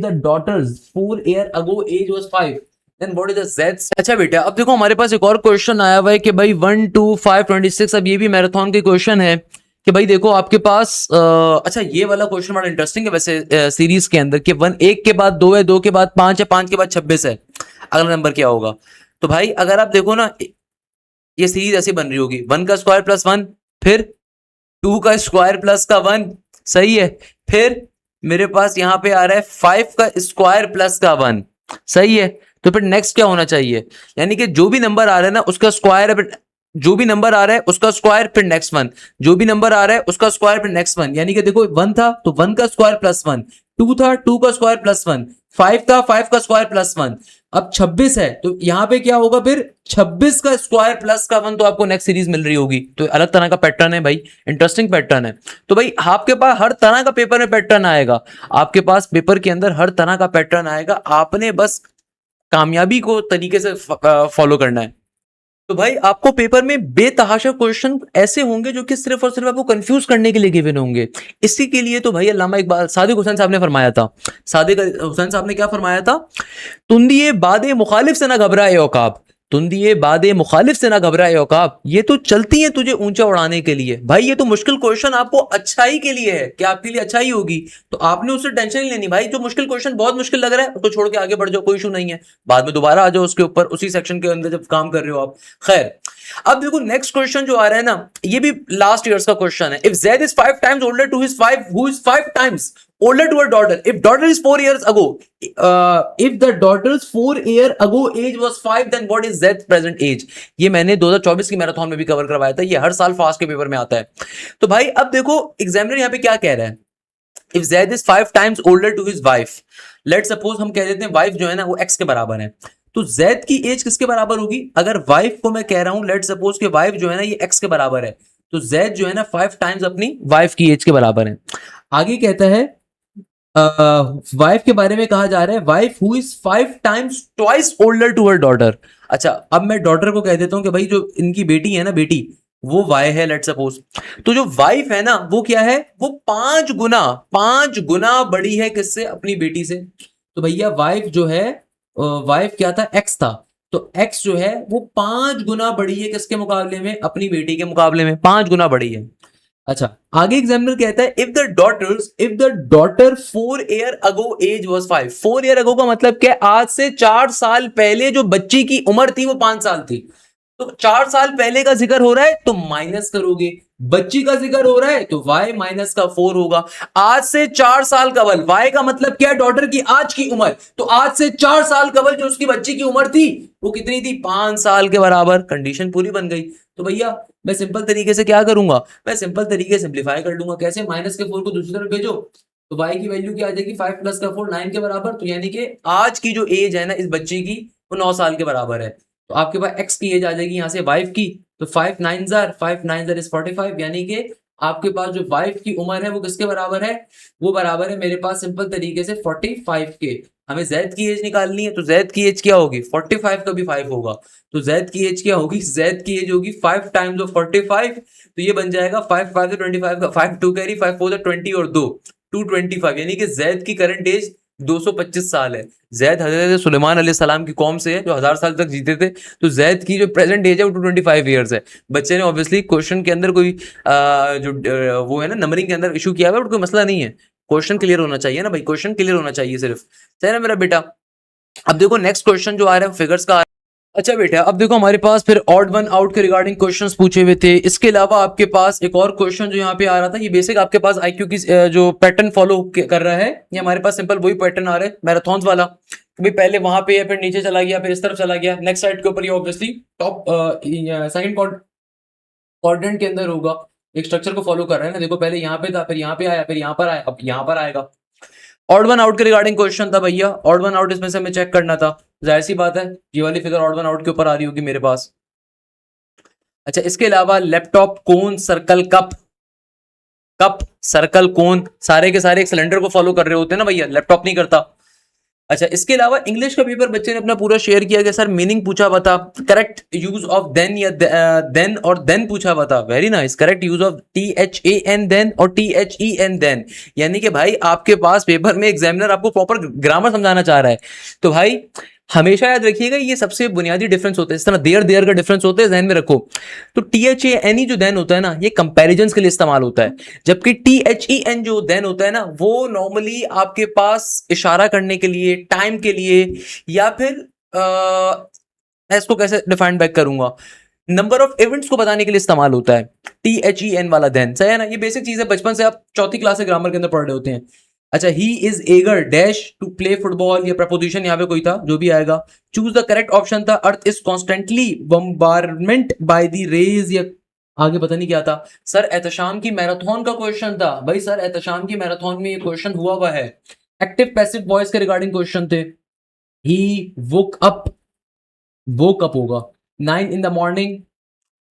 the daughter's 4 year ago age was 5, then what is the z। अच्छा बेटा, अब देखो हमारे पास एक और क्वेश्चन आया हुआ है कि भाई 1 2 5 26, अब ये भी मैराथन के क्वेश्चन है कि भाई देखो आपके पास अच्छा ये वाला क्वेश्चन बड़ा इंटरेस्टिंग है वैसे सीरीज के अंदर, कि 1 के बाद 2 है, 2 के बाद 5 है, 5 के बाद 26 है, अगला नंबर क्या होगा। तो भाई अगर आप देखो ना, ये सीरीज ऐसे बन रही होगी, 1 का स्क्वायर प्लस 1, फिर 2 का स्क्वायर प्लस का 1, सही है, फिर मेरे पास यहाँ पे आ रहा है 5 का स्क्वायर प्लस का 1, सही है। तो फिर नेक्स्ट क्या होना चाहिए, यानी कि जो भी नंबर आ रहा है ना उसका स्क्वायर है, फिर जो भी नंबर आ रहा है उसका स्क्वायर, फिर नेक्स्ट 1, जो भी नंबर आ रहा है उसका स्क्वायर, फिर नेक्स्ट 1। यानी कि देखो 1 था तो 1 का स्क्वायर प्लस 1, 2 था 2 का स्क्वायर प्लस 1, 5 था 5 का स्क्वायर प्लस 1, अब 26 है तो यहाँ पे क्या होगा, फिर 26 का स्क्वायर प्लस का 1, तो आपको नेक्स्ट सीरीज मिल रही होगी। तो अलग तरह का पैटर्न है भाई, इंटरेस्टिंग पैटर्न है। तो भाई आपके पास हर तरह का पेपर में पैटर्न आएगा, आपके पास पेपर के अंदर हर तरह का पैटर्न आएगा, आपने बस कामयाबी को तरीके से फॉलो करना है। तो भाई आपको पेपर में बेतहाशा क्वेश्चन ऐसे होंगे जो कि सिर्फ और सिर्फ आपको कंफ्यूज करने के लिए गिवन होंगे। इसी के लिए तो भाई अल्लामा इकबाल, सादिक हुसैन साहब ने फरमाया था, सादिक हुसैन साहब ने क्या फरमाया था, तुंदिए बादे मुखालिफ से ना घबराए औकाब, तुंदिए बादे मुखालिफ से ना घबराए औकाब, ये तो चलती है तुझे ऊंचा उड़ाने के लिए। भाई ये तो मुश्किल क्वेश्चन आपको अच्छाई के लिए है, कि आपके लिए अच्छाई होगी, तो आपने उससे टेंशन नहीं लेनी भाई। जो मुश्किल क्वेश्चन बहुत मुश्किल लग रहा है उसको छोड़ के आगे बढ़ जाओ, कोई इशू नहीं है, बाद में दोबारा आ जाओ उसके ऊपर, उसी सेक्शन के अंदर जब काम कर रहे हो आप। खैर, अब देखो नेक्स्ट क्वेश्चन जो आ रहा है ना, ये भी लास्ट ईयर्स का क्वेश्चन है। If Z is 5 times older to his 5 who is 5 times older to her daughter. If daughter is 4 years ago, if the daughter's 4 year ago age was 5, then what is Z's present age? ये मैंने 2024 की मैराथन में भी कवर करवाया था, ये हर साल फास्ट के पेपर में आता है। तो भाई अब देखो एग्जामिनर यहाँ पे क्या कह रहा है, if Z is 5 times older to his wife, let's suppose हम कह देते हैं वाइफ जो है ना वो x के बराबर है, तो Z की एज किसके बराबर होगी? अगर वाइफ को मैं कह रहा हूं लेट्स सपोज कि वाइफ जो है ना ये x के बराबर है, तो Z जो है ना 5 टाइम्स अपनी वाइफ की एज के बराबर है। आगे कहता है वाइफ के बारे में कहा जा रहा है wife who is 5 times twice older to her daughter. अच्छा अब मैं डॉटर को कह देता हूं कि भाई जो इनकी बेटी है ना बेटी वो वाई है लेट्स सपोज, तो जो वाइफ है ना वो क्या है, वो 5 गुना बड़ी है किससे? अपनी बेटी से। तो भैया वाइफ जो है वाइफ क्या था? एक्स था, तो एक्स जो है वो 5 गुना बड़ी है किसके मुकाबले में? अपनी बेटी के मुकाबले में 5 गुना बड़ी है। अच्छा आगे एग्जामिनर कहता है if the daughter 4 year ago age was 5, 4 year ago का मतलब क्या? आज से 4 साल पहले जो बच्ची की उम्र थी वो 5 साल थी, तो 4 साल पहले का जिक्र हो रहा है तो माइनस करोगे, बच्ची का जिक्र हो रहा है तो y माइनस का 4 होगा। आज से 4 साल कबल, y का मतलब क्या? डॉटर की आज की उम्र, तो आज से 4 साल कबल जो उसकी बच्ची की उम्र थी वो कितनी थी? 5 साल के बराबर। कंडीशन पूरी बन गई। तो भैया मैं सिंपल तरीके से क्या करूंगा? मैं सिंपल तरीके से सिंप्लीफाई कर दूंगा। कैसे? माइनस के 4 को दूसरी तरफ भेजो तो y की वैल्यू क्या आ जाएगी? 5 प्लस का 4 9 के बराबर, तो यानी कि आज की जो एज है ना इस बच्ची की वो 9 साल के बराबर है। तो आपके पास x की एज आ जाएगी यहाँ से वाइफ की, तो 5 9 इज 45, यानी कि आपके पास जो वाइफ की उम्र है वो किसके बराबर है? वो बराबर है मेरे पास सिंपल तरीके से 45 के। हमें z की एज निकालनी है, तो z की एज क्या होगी? 45 का भी 5 होगा, तो z की एज क्या होगी? z की एज होगी 5 टाइम्स ऑफ 45, तो ये बन जाएगा 5 5 से 25 का 5 2 कैरी 5 4 20 और 2 225, यानी कि z की करंट एज 225 साल है। जैद हजरत सुलेमान अलैहिस्सलाम की कौम से है जो 1000 साल तक जीते थे, तो जैद की जो प्रेजेंट एज है वो 225 ईयर्स है। बच्चे ने ऑब्वियसली क्वेश्चन के अंदर कोई वो है ना नंबरिंग के अंदर इशू किया हुआ है, कोई मसला नहीं है, क्वेश्चन क्लियर होना चाहिए ना भाई, क्वेश्चन क्लियर होना चाहिए सिर्फ, सही ना मेरा बेटा। अब देखो नेक्स्ट क्वेश्चन जो आ रहा है फिगर्स का। अच्छा बेटा अब देखो हमारे पास फिर ऑड वन आउट के रिगार्डिंग क्वेश्चंस पूछे हुए थे। इसके अलावा आपके पास एक और क्वेश्चन जो यहाँ पे आ रहा था, ये बेसिक आपके पास आईक्यू की जो पैटर्न फॉलो कर रहा है, ये हमारे पास सिंपल वही पैटर्न आ रहा है मैराथन वाला, कभी पहले वहां पे या फिर नीचे चला गया फिर इस तरफ चला गया, नेक्स्ट साइड के ऊपर ये ऑब्वियसली टॉप सेकंड क्वाड्रेंट के अंदर होगा, एक स्ट्रक्चर को फॉलो कर रहा है ना। देखो पहले यहाँ पे था, फिर यहाँ पे आया, फिर यहाँ पर आया, अब यहाँ पर आएगा। ऑड वन आउट के रिगार्डिंग क्वेश्चन था भैया, ऑड वन आउट इसमें से हमें चेक करना था, जाहिर सी बात है ये वाली फिगर ऑड वन आउट के ऊपर आ रही होगी मेरे पास। अच्छा इसके अलावा लैपटॉप कोन सर्कल कप, कप सर्कल कोन सारे के सारे एक सिलेंडर को फॉलो कर रहे होते हैं ना भैया, लैपटॉप नहीं करता। अच्छा इसके अलावा इंग्लिश का पेपर बच्चे ने अपना पूरा शेयर किया गया, सर मीनिंग पूछा हुआ था, करेक्ट यूज ऑफ देन या देन और देन पूछा हुआ था, very nice, correct use of THAN than और THEN देन, यानी कि भाई आपके पास पेपर में एग्जामिनर आपको प्रॉपर ग्रामर समझाना चाह रहा है। तो भाई हमेशा याद रखिएगा ये सबसे बुनियादी डिफरेंस होता है, इस तरह देयर का डिफरेंस होता है ध्यान में रखो। तो THAN जो देन होता है ना ये कंपैरिजंस के लिए इस्तेमाल होता है, जबकि THEN जो देन होता है ना वो नॉर्मली आपके पास इशारा करने के लिए, टाइम के लिए, या फिर मैं इसको कैसे डिफाइन बैक करूंगा, नंबर ऑफ इवेंट्स को बताने के लिए इस्तेमाल होता है THEN वाला देन, सही है ना। ये बेसिक चीज है, बचपन से आप चौथी क्लास से ग्रामर के अंदर पढ़ रहे होते हैं। अच्छा he is eager dash to play football, ये प्रपोजिशन यहाँ पे कोई था जो भी आएगा। चूज द करेक्ट ऑप्शन था earth is constantly bombardment by the rays, या आगे पता नहीं क्या था। सर एहतशाम की मैराथन का क्वेश्चन था भाई, सर एहतशाम की मैराथन में ये क्वेश्चन हुआ है। एक्टिव पैसिव वॉइस के रिगार्डिंग क्वेश्चन थे। ही वोक अप होगा 9 in the morning।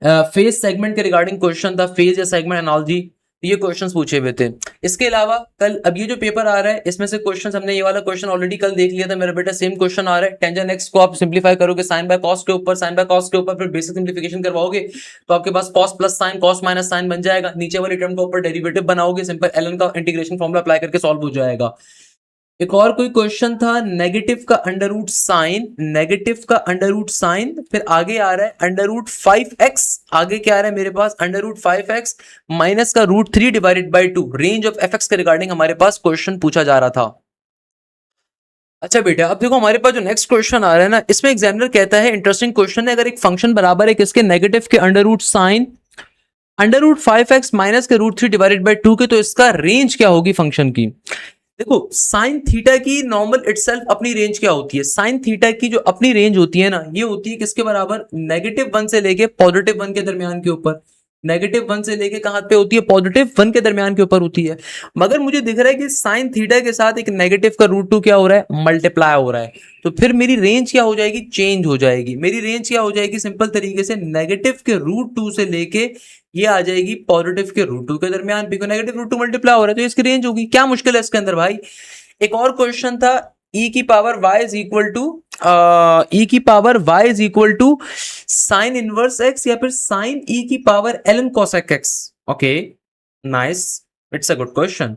Phase segment के रिगार्डिंग क्वेश्चन था, फेज या सेगमेंट एनालॉजी, ये क्वेश्चंस पूछे हुए थे। इसके अलावा कल अब ये जो पेपर आ रहा है इसमें से क्वेश्चंस हमने ये वाला क्वेश्चन ऑलरेडी कल देख लिया था मेरा बेटा, सेम क्वेश्चन आ रहा है। टेंजेंट एक्स को आप सिंप्लीफाई करोगे साइन बाय कॉस के ऊपर, साइन बाय कॉस के ऊपर फिर बेसिक सिंप्लीफिकेशन करवाओगे तो आपके पास cos plus sine cos minus sine बन जाएगा, नीचे वाली टर्म के ऊपर डेरिवेटिव बनाओगे, सिंपल एलन का इंटीग्रेशन फॉर्मूला अप्लाई करके सॉल्व हो जाएगा। एक और कोई क्वेश्चन था नेगेटिव का अंडर रूट साइन, नेगेटिव का अंडर रूट साइन, फिर आगे आ रहा है अंडर रूट 5x, आगे क्या आ रहा है मेरे पास अंडर रूट 5x माइनस का root 3 divided by 2, range of fx के रिगार्डिंग हमारे पास क्वेश्चन पूछा जा रहा था। अच्छा बेटा अब देखो हमारे पास जो नेक्स्ट क्वेश्चन आ रहा है ना इसमें एग्जामिनर कहता है इंटरेस्टिंग क्वेश्चन है, अगर एक फंक्शन बराबर है किसके, नेगेटिव के under root sign under root 5x minus के रूट 3 डिवाइडेड बाई 2 के, तो इसका रेंज क्या होगी फंक्शन की। देखो साइन थीटा की नॉर्मल इटसेल्फ अपनी रेंज क्या होती है, साइन थीटा की जो अपनी रेंज होती है ना, ये होती है किसके बराबर, -1 से लेके +1 के दरमियान के ऊपर। -1 से लेके कहां पे होती है, +1 के दरमियान के ऊपर होती है। मगर मुझे दिख रहा है कि साइन थीटा के साथ एक नेगेटिव का √2 क्या हो रहा है, मल्टीप्लाई हो रहा है। तो फिर मेरी रेंज क्या हो जाएगी, चेंज हो जाएगी। मेरी रेंज क्या हो जाएगी, सिंपल तरीके से नेगेटिव के √2 से लेके ये आ जाएगी पॉजिटिव के √2 के दरमियान, बिकॉज नेगेटिव √2 मल्टीप्लाई हो रहा है तो इसकी रेंज होगी। क्या मुश्किल है इसके अंदर भाई। एक और क्वेश्चन था, e की पावर y is equal to sine inverse x या फिर साइन e की पावर ln cosec x। Okay nice, it's a good question.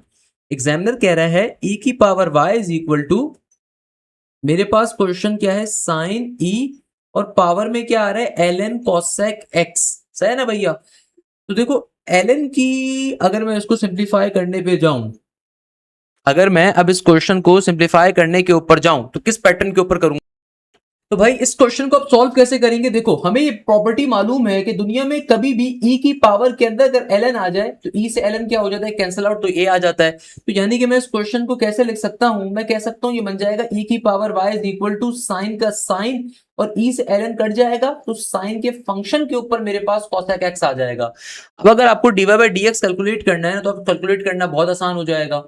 Examiner कह रहा है e की पावर y इज इक्वल टू, मेरे पास क्वेश्चन क्या है, साइन e और पावर में क्या आ रहा है, ln cosec x। सही है ना भैया। तो देखो ln की अगर मैं इसको सिंप्लीफाई करने पे जाऊं, अगर मैं अब इस क्वेश्चन को सिंप्लीफाई करने के ऊपर जाऊं तो किस पैटर्न के ऊपर करूंगा। तो भाई इस क्वेश्चन को आप सॉल्व कैसे करेंगे, देखो हमें ये प्रॉपर्टी मालूम है कि दुनिया में कभी भी e की पावर के अंदर अगर ln आ जाए तो e से ln क्या हो जाता है, कैंसिल आउट, तो a आ जाता है। तो यानी कि मैं इस क्वेश्चन को कैसे लिख सकता हूं, मैं कह सकता हूं ये बन जाएगा e की पावर y is equal to sine का साइन और e से ln कट जाएगा तो साइन के फंक्शन के ऊपर मेरे पास cosec x आ जाएगा। अब अगर आपको dy by dx कैलकुलेट करना है तो आप कैलकुलेट करना बहुत आसान हो जाएगा।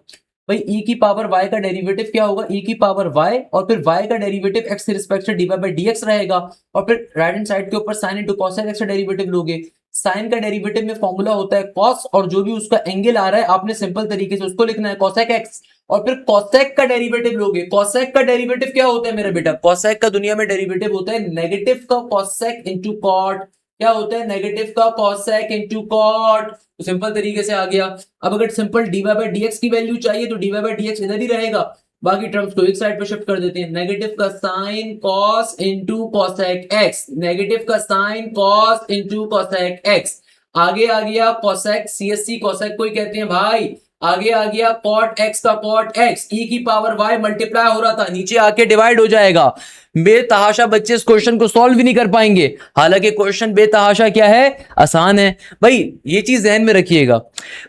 भाई e की पावर y का डेरिवेटिव क्या होगा, e की पावर y और फिर y का डेरिवेटिव x के रिस्पेक्ट से dy by dx रहेगा और फिर राइट हैंड साइड के ऊपर sin into cosec x का डेरिवेटिव लोगे। साइन का डेरिवेटिव में फॉर्मूला होता है cos और जो भी उसका एंगल आ रहा है आपने सिंपल तरीके से उसको लिखना है cosec x और फिर cosec का डेरिवेटिव लोगे। cosec का डेरिवेटिव क्या होता है मेरा बेटा, cosec का दुनिया में डेरिवेटिव होता है नेगेटिव का cosec into cot। क्या होता है, नेगेटिव का cosec into cot। तो सिंपल तरीके से आ गया। अब अगर सिंपल dy by dx की वैल्यू चाहिए तो dy by dx इधर ही रहेगा, बाकी टर्म्स को एक साइड पे शिफ्ट कर देते हैं। नेगेटिव का sign cos into cosec x, negative का sign cos into cosec x। आगे आ गया cosec, CSC cosec को ही कहते हैं भाई। आगे आ गया cot x का cot x, e की पावर y मल्टीप्लाई हो रहा था, नीचे आके डिवाइड हो जाएगा। बेतहाशा बच्चे इस क्वेश्चन को सॉल्व भी नहीं कर पाएंगे, हालांकि क्वेश्चन बेतहाशा क्या है, आसान है। भाई ये चीज ध्यान में रखिएगा,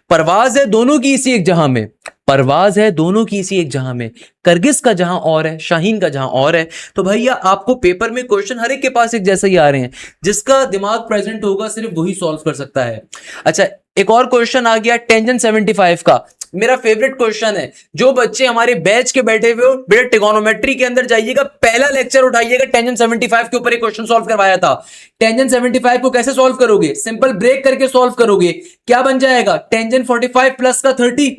परवाज है दोनों की इसी एक जहां में, परवाज है दोनों की इसी एक जहां में, करगिस का जहां और है, शाहीन का जहां और है। तो भैया आपको पेपर में क्वेश्चन हर एक के पास एक जैसे ही आ रहे हैं, जिसका दिमाग प्रेजेंट होगा सिर्फ वही सॉल्व कर सकता है। अच्छा एक और क्वेश्चन आ गया टेंजेंट 75 का, मेरा फेवरेट क्वेश्चन है। जो बच्चे हमारे बैच के बैठे हुए हो बेटा ट्रिगोनोमेट्री के अंदर जाइएगा, पहला लेक्चर उठाइएगा, टेंजेंट 75 के ऊपर एक क्वेश्चन सॉल्व करवाया था। टेंजेंट 75 को कैसे सॉल्व करोगे, सिंपल ब्रेक करके सॉल्व करोगे। क्या बन जाएगा, टेंजेंट 45 प्लस का 30,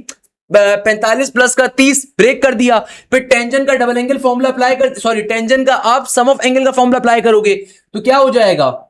45 प्लस का 30, ब्रेक कर दिया। फिर टेंजेंट का डबल एंगल फॉर्मूला अप्लाई कर, सॉरी टेंजेंट का आप सम ऑफ एंगल का फॉर्मूला अप्लाई करोगे तो क्या हो जाएगा,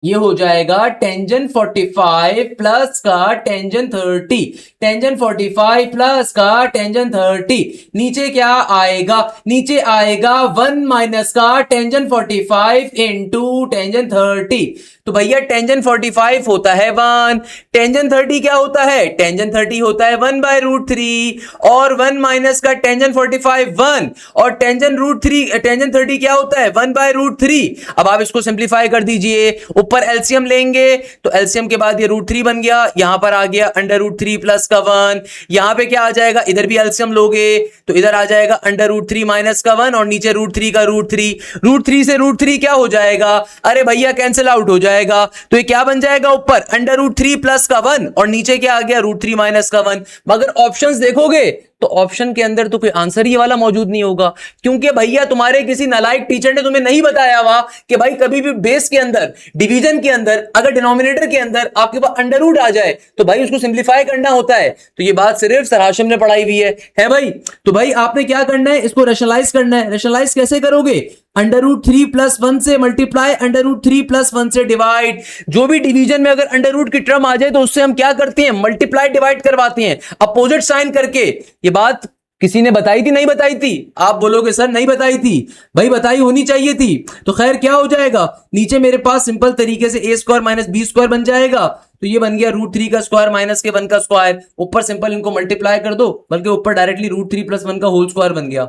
ये हो जाएगा टेंजेंट 45 प्लस का टेंजेंट 30, टेंजेंट 45 प्लस का टेंजेंट 30। नीचे क्या आएगा, नीचे आएगा 1 माइनस का टेंजेंट 45 इंटू टेंजेंट 30। तो भैया टेंजेंट 45 होता है 1, टेंजेंट 30 क्या होता है, टेंजेंट 30 होता है 1/√3 और 1 माइनस का टेंजेंट 45 1 और टेंजेंट √3 टेंजेंट 30 क्या होता है 1/√3। अब आप इसको सिंप्लीफाई कर दीजिए, ऊपर एलसीएम लेंगे तो एलसीएम के बाद ये √3 बन गया, यहां पर आ गया √3 प्लस का 1, यहां पे क्या आ जाएगा, इधर भी एलसीएम लोगे तो इधर आ जाएगा √3 माइनस का 1 और नीचे √3 का √3 से √3 क्या हो जाएगा, अरे भैया कैंसिल आउट हो जाएगा। तो ये क्या बन जाएगा, ऊपर √3 प्लस का 1 और नीचे क्या आ गया √3 माइनस का 1। मगर ऑप्शंस देखोगे तो ऑप्शन के अंदर तो कोई आंसर ही वाला मौजूद नहीं होगा, क्योंकि भैया तुम्हारे किसी नालायक टीचर ने तुम्हें नहीं बताया हुआ कि भाई कभी भी बेस के अंदर, डिवीजन के अंदर अगर डिनोमिनेटर के अंदर आपके पास अंडर आ जाए तो भाई उसको सिंप्लीफाई करना होता है। तो ये बात सिर्फ सर हाशिम ने पढ़ाई हुई है भाई। तो भाई आपने क्या करना है, इसको रैशनलाइज करना है। रैशनलाइज कैसे करोगे, √3 प्लस 1 से मल्टीप्लाई, √3 प्लस 1 से डिवाइड। जो भी डिवीजन में अगर अंडर की टर्म आ जाए तो उससे हम क्या करते हैं, मल्टीप्लाई डिवाइड करवाते हैं अपोजिट साइन करके। ये बात किसी ने बताई थी, नहीं बताई थी, आप बोलोगे सर नहीं बताई थी, भाई बताई होनी चाहिए थी। तो खैर क्या हो जाएगा, नीचे मेरे पास सिंपल तरीके से a² माइनस b² बन जाएगा, तो ये बन गया √3 का स्क्वायर माइनस के 1 का स्क्वायर। ऊपर सिंपल इनको मल्टीप्लाई कर दो, बल्कि ऊपर डायरेक्टली √3 प्लस 1 का होल स्क्वायर बन गया।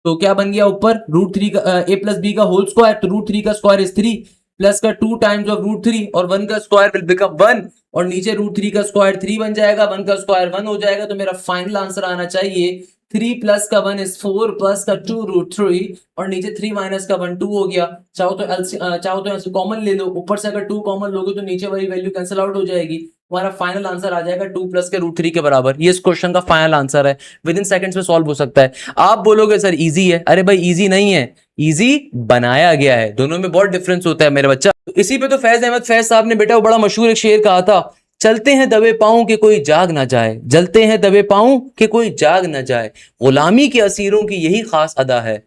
तो क्या बन गया, ऊपर √3 का a प्लस b का होल स्क्वायर, तो √3 का स्क्वायर इज 3 प्लस का 2 टाइम्स ऑफ √3 और 1 का स्क्वायर विल बिकम 1 और नीचे √3 का स्क्वायर 3 बन जाएगा, 1 का स्क्वायर 1 हो जाएगा। तो मेरा फाइनल आंसर आना चाहिए 3 प्लस का 1 इज 4 प्लस का 2 रूट 3 और नीचे 3 माइनस का 1 2 हो गया। चाहो तो ऐसे कॉमन ले लो, ऊपर से अगर 2 कॉमन लोगे तो नीचे वाली वैल्यू कैंसिल आउट हो जाएगी, हमारा फाइनल आंसर आ जाएगा 2 प्लस के रूट 3 के बराबर। ये इस क्वेश्चन का फाइनल आंसर है, विद इन सेकंड्स में सॉल्व हो सकता है। आप बोलोगे सर इजी है, अरे भाई इजी नहीं है, इजी बनाया गया है, दोनों में बहुत डिफरेंस होता है मेरे बच्चा। इसी पे तो फैज अहमद फैज साहब ने बेटा वो बड़ा मशहूर एक शेर कहा था, चलते हैं दबे पाऊं कि कोई जाग ना जाए, जलते हैं दबे पाऊं कि कोई जाग ना जाए, गुलामी के असीरों की यही खास अदा है।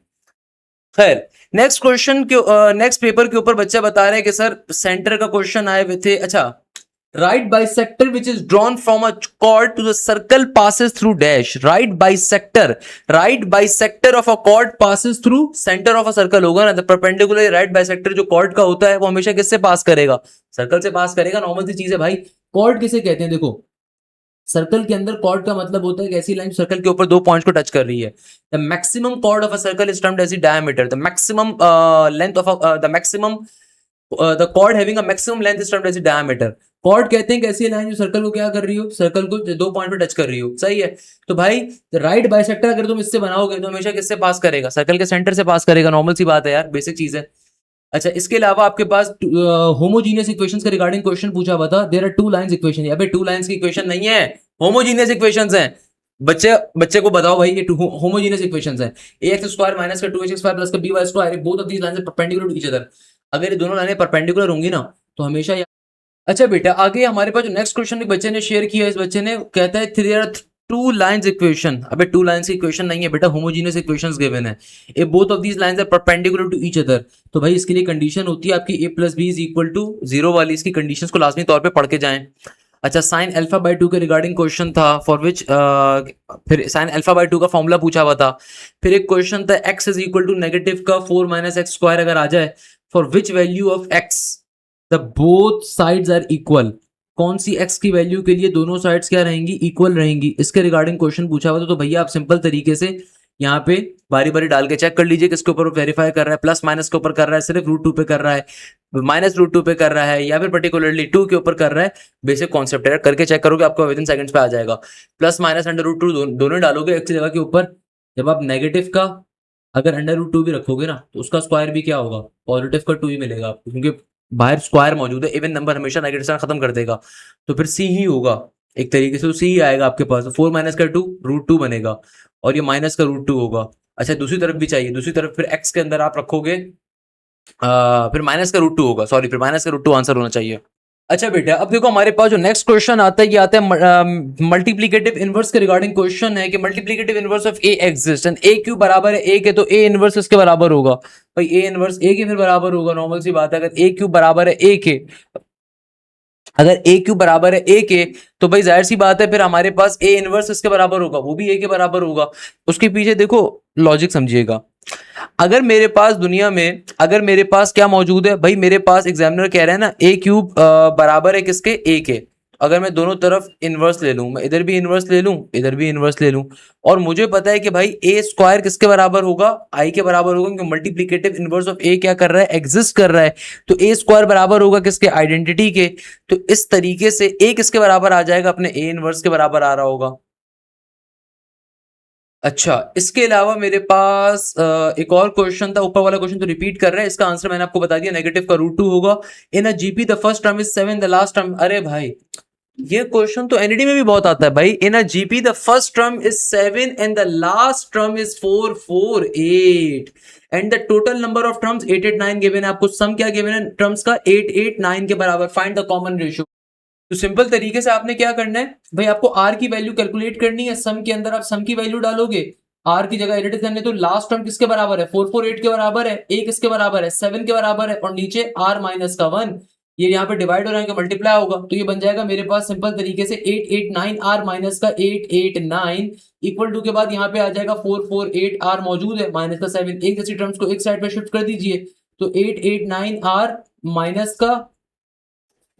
खैर, नेक्स्ट क्वेश्चन के नेक्स्ट पेपर के ऊपर बच्चा बता रहे हैं कि सर सेंटर का क्वेश्चन आए हुए थे। अच्छा, right bisector which is drawn from a chord to the circle passes through dash, right bisector of a chord passes through center of a circle होगा ना, तो perpendicular right bisector जो chord का होता है वो हमेशा किससे पास करेगा, सर्कल से पास करेगा, नॉर्मल सी चीज है भाई। chord किसे कहते हैं, देखो सर्कल के अंदर कॉर्ड का मतलब होता है कि ऐसी लाइन सर्कल के ऊपर दो पॉइंट्स को टच कर रही है। The maximum chord of a circle is termed as the diameter, the maximum length of the maximum the chord having a maximum length is termed as the diameter. Chord कहते हैं कि ऐसी लाइन जो सर्कल को क्या कर रही हो, सर्कल को दो पॉइंट पे टच कर रही हो, सही है। तो भाई राइट बाइसेक्टर अगर तुम इससे बनाओगे तो हमेशा किससे पास करेगा, सर्कल के सेंटर से पास करेगा, नॉर्मल सी बात है यार, बेसिक चीज है। अच्छा, इसके अलावा आपके पास होमोजीनियस इक्वेशंस के रिगार्डिंग क्वेश्चन पूछा हुआ था। There are two lines equation, यहाँ पे टू लाइंस की इक्वेशन नहीं है, होमोजीनियस इक्वेशंस हैं। बच्चे को बताओ भाई, ये होमोजीनियस इक्वेशंस हैं। ax स्क्वायर माइनस का 2x स्क्वायर प्लस का by square, both of these lines are perpendicular to each other. अगर ये दोनों लाइनें परपेंडिकुलर होंगी ना तो हमेशा। अच्छा बेटा, आगे हमारे पास जो नेक्स्ट क्वेश्चन एक बच्चे ने शेयर किया, इस बच्चे ने कहता है there are two lines equation. अबे टू लाइंस की इक्वेशन नहीं है बेटा, होमोजीनियस इक्वेशंस गिवन है। A both of these lines are perpendicular to each other, तो भाई इसके लिए कंडीशन होती है आपकी a plus b is equal to 0 वाली, इसकी कंडीशंस को लाजमी तौर पे पढ़ के जाएं। अच्छा, साइन अल्फा बाय 2 के रिगार्डिंग क्वेश्चन था, फॉर विच फिर साइन अल्फा बाय 2 का फॉर्मूला पूछा हुआ था। फिर एक क्वेश्चन था x is equal to negative का 4 माइनस एक्स स्क्वायर अगर आ जाए, for which value of x the both sides are equal, कौन सी x की वैल्यू के लिए दोनों साइड्स क्या रहेंगी, इक्वल रहेंगी, इसके रिगार्डिंग क्वेश्चन पूछा हुआ था। तो भैया आप सिंपल तरीके से यहाँ पे बारी बारी डाल के चेक कर लीजिए किसके ऊपर वेरीफाई कर रहा है, प्लस माइनस के ऊपर कर रहा है, सिर्फ रूट 2 पे कर रहा है, माइनस रूट 2 पे कर रहा है, या फिर पर्टिकुलरली 2 के ऊपर कर रहा है। बेसिक कॉन्सेप्ट है, करके चेक करोगे आपको विद इन सेकंड्स पे आ जाएगा। प्लस माइनस अंडर रूट 2 दोनों डालोगे एक जगह के ऊपर, जब आप नेगेटिव का अगर अंडर रूट 2 भी रखोगे ना तो उसका स्क्वायर भी क्या होगा, पॉजिटिव का 2 ही मिलेगा आपको, क्योंकि बाहर स्क्वायर मौजूद है, इवन नंबर हमेशा नेगेटिव से खत्म कर देगा, तो फिर सी ही होगा एक तरीके से, तो सी ही आएगा आपके पास। 4 माइनस का 2 रूट 2 बनेगा और ये माइनस का रूट 2 होगा। अच्छा, दूसरी तरफ भी चाहिए, दूसरी तरफ फिर एक्स के अंदर आप रखोगे फिर माइनस का रूट 2 होगा, सॉरी फिर माइनस का रूट 2 आंसर होना चाहिए। अच्छा बेटा, अब देखो हमारे पास जो नेक्स्ट क्वेश्चन आता है, ये आता है मल्टीप्लिकेटिव इनवर्स के रिगार्डिंग क्वेश्चन है कि multiplicative inverse of A exist and A Q बराबर है ए के, तो ए इनवर्स इसके बराबर होगा। भाई ए इनवर्स ए के फिर बराबर होगा, नॉर्मल सी बात है। अगर ए क्यू बराबर है ए के, अगर ए क्यू बराबर है ए के, तो भाई जाहिर सी बात है फिर हमारे पास ए इनवर्स इसके बराबर होगा, वो भी ए के बराबर होगा। उसके पीछे देखो लॉजिक समझिएगा। अगर मेरे पास दुनिया में अगर मेरे पास क्या मौजूद है भाई, मेरे पास एग्जामिनर कह रहे हैं ना ए क्यूब बराबर है किसके, ए के। अगर मैं दोनों तरफ इनवर्स ले लूं, मैं इधर भी इनवर्स ले लूं, इधर भी इनवर्स ले लूं, और मुझे पता है कि भाई ए स्क्वायर किसके बराबर होगा, आई के बराबर होगा, क्योंकि मल्टीप्लिकेटिव इनवर्स ऑफ ए क्या कर रहा है, एग्जिस्ट कर रहा है, तो ए स्क्वायर बराबर होगा किसके, आइडेंटिटी के। तो इस तरीके से ए किसके बराबर आ जाएगा, अपने ए इनवर्स के बराबर आ रहा होगा। अच्छा, इसके अलावा मेरे पास एक और क्वेश्चन था, ऊपर वाला क्वेश्चन तो रिपीट कर रहा है, इसका आंसर मैंने आपको बता दिया, नेगेटिव का रूट 2 होगा। In a GP the first term is 7, the last term, अरे भाई ये क्वेश्चन तो एनईडी में भी बहुत आता है भाई। In a GP the first term is 7 and the last term is 4 4 8 and the total number of terms 8 8 9 given है। आपको सम क्या गिवन है टर्म्स का, 8 8 9 के बराबर, फाइंड द कॉमन रेशियो। तो सिंपल तरीके से आपने क्या करना है भाई, आपको आर की वैल्यू कैलकुलेट करनी है, सम के अंदर आप सम की वैल्यू डालोगे, आर की जगह एडिट करने, तो लास्ट टर्म किसके बराबर है, 4 4 8 के बराबर है, ए किसके बराबर है, 7 के बराबर है, और नीचे आर माइनस का 1, ये यहाँ पे डिवाइड हो रहा है, मल्टीप्लाई होगा, तो ये बन जाएगा मेरे पास सिंपल तरीके से 8 8 9 आर माइनस का 8 8 9 इक्वल टू के बाद यहाँ पे आ जाएगा 4 4 8 आर मौजूद है माइनस का 7, एक जैसी टर्म्स को एक साइड पे शिफ्ट कर दीजिए, तो 8 8 9 आर माइनस का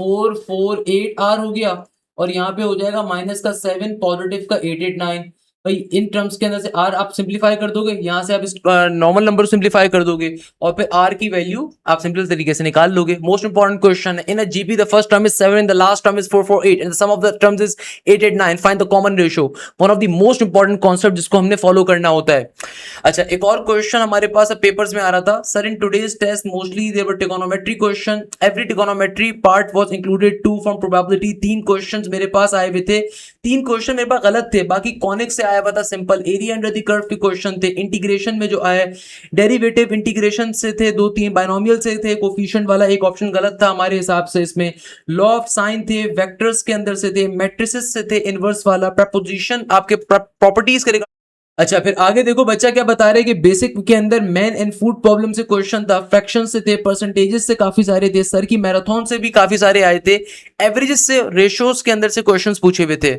4 4 8 आर हो गया, और यहाँ पे हो जाएगा माइनस का 7 पॉजिटिव का 8 8 9। भाई इन टर्म्स के अंदर से r आप सिंप्लीफाई कर दोगे, यहां से आप इस नॉर्मल नंबर सिंप्लीफाई कर दोगे और फिर r की वैल्यू आप सिंपल तरीके से निकाल लोगे। मोस्ट इंपॉर्टेंट क्वेश्चन है, in a GP the first term is 7 and the last term is 448 and the sum of the terms is 889, find the common ratio. One of the most important concept जिसको हमने फॉलो करना होता है। अच्छा, एक और क्वेश्चन हमारे पास पेपर्स में आ रहा था, sir in today's test mostly there were trigonometry questions, every trigonometry part was included, 2 from probability. 3 questions मेरे पास आए हुए थे, 3 क्वेश्चन मेरे पास गलत थे, बाकी कॉनिक से आया हुआ था simple. Area under the curve के क्वेश्चन थे, इंटीग्रेशन में जो आया डेरिवेटिव इंटीग्रेशन से थे 2-3, बाइनोमियल से थे, कोफिशिएंट वाला एक ऑप्शन गलत था हमारे हिसाब से इसमें, लॉ ऑफ साइन थे, वेक्टर्स के अंदर से थे, मैट्रिसेस से थे, इनवर्स वाला, प्रपोजिशन आपके प्रॉपर्टीज करेगा। अच्छा, फिर आगे देखो बच्चा क्या बता रहे हैं कि बेसिक के अंदर मैन एंड फूड प्रॉब्लम से क्वेश्चन था, फ्रैक्शन से थे, परसेंटेजेस से काफी सारे थे, सर की मैराथन से भी काफी सारे आए थे, एवरेजेस से, रेशियोज के अंदर से क्वेश्चंस पूछे हुए थे।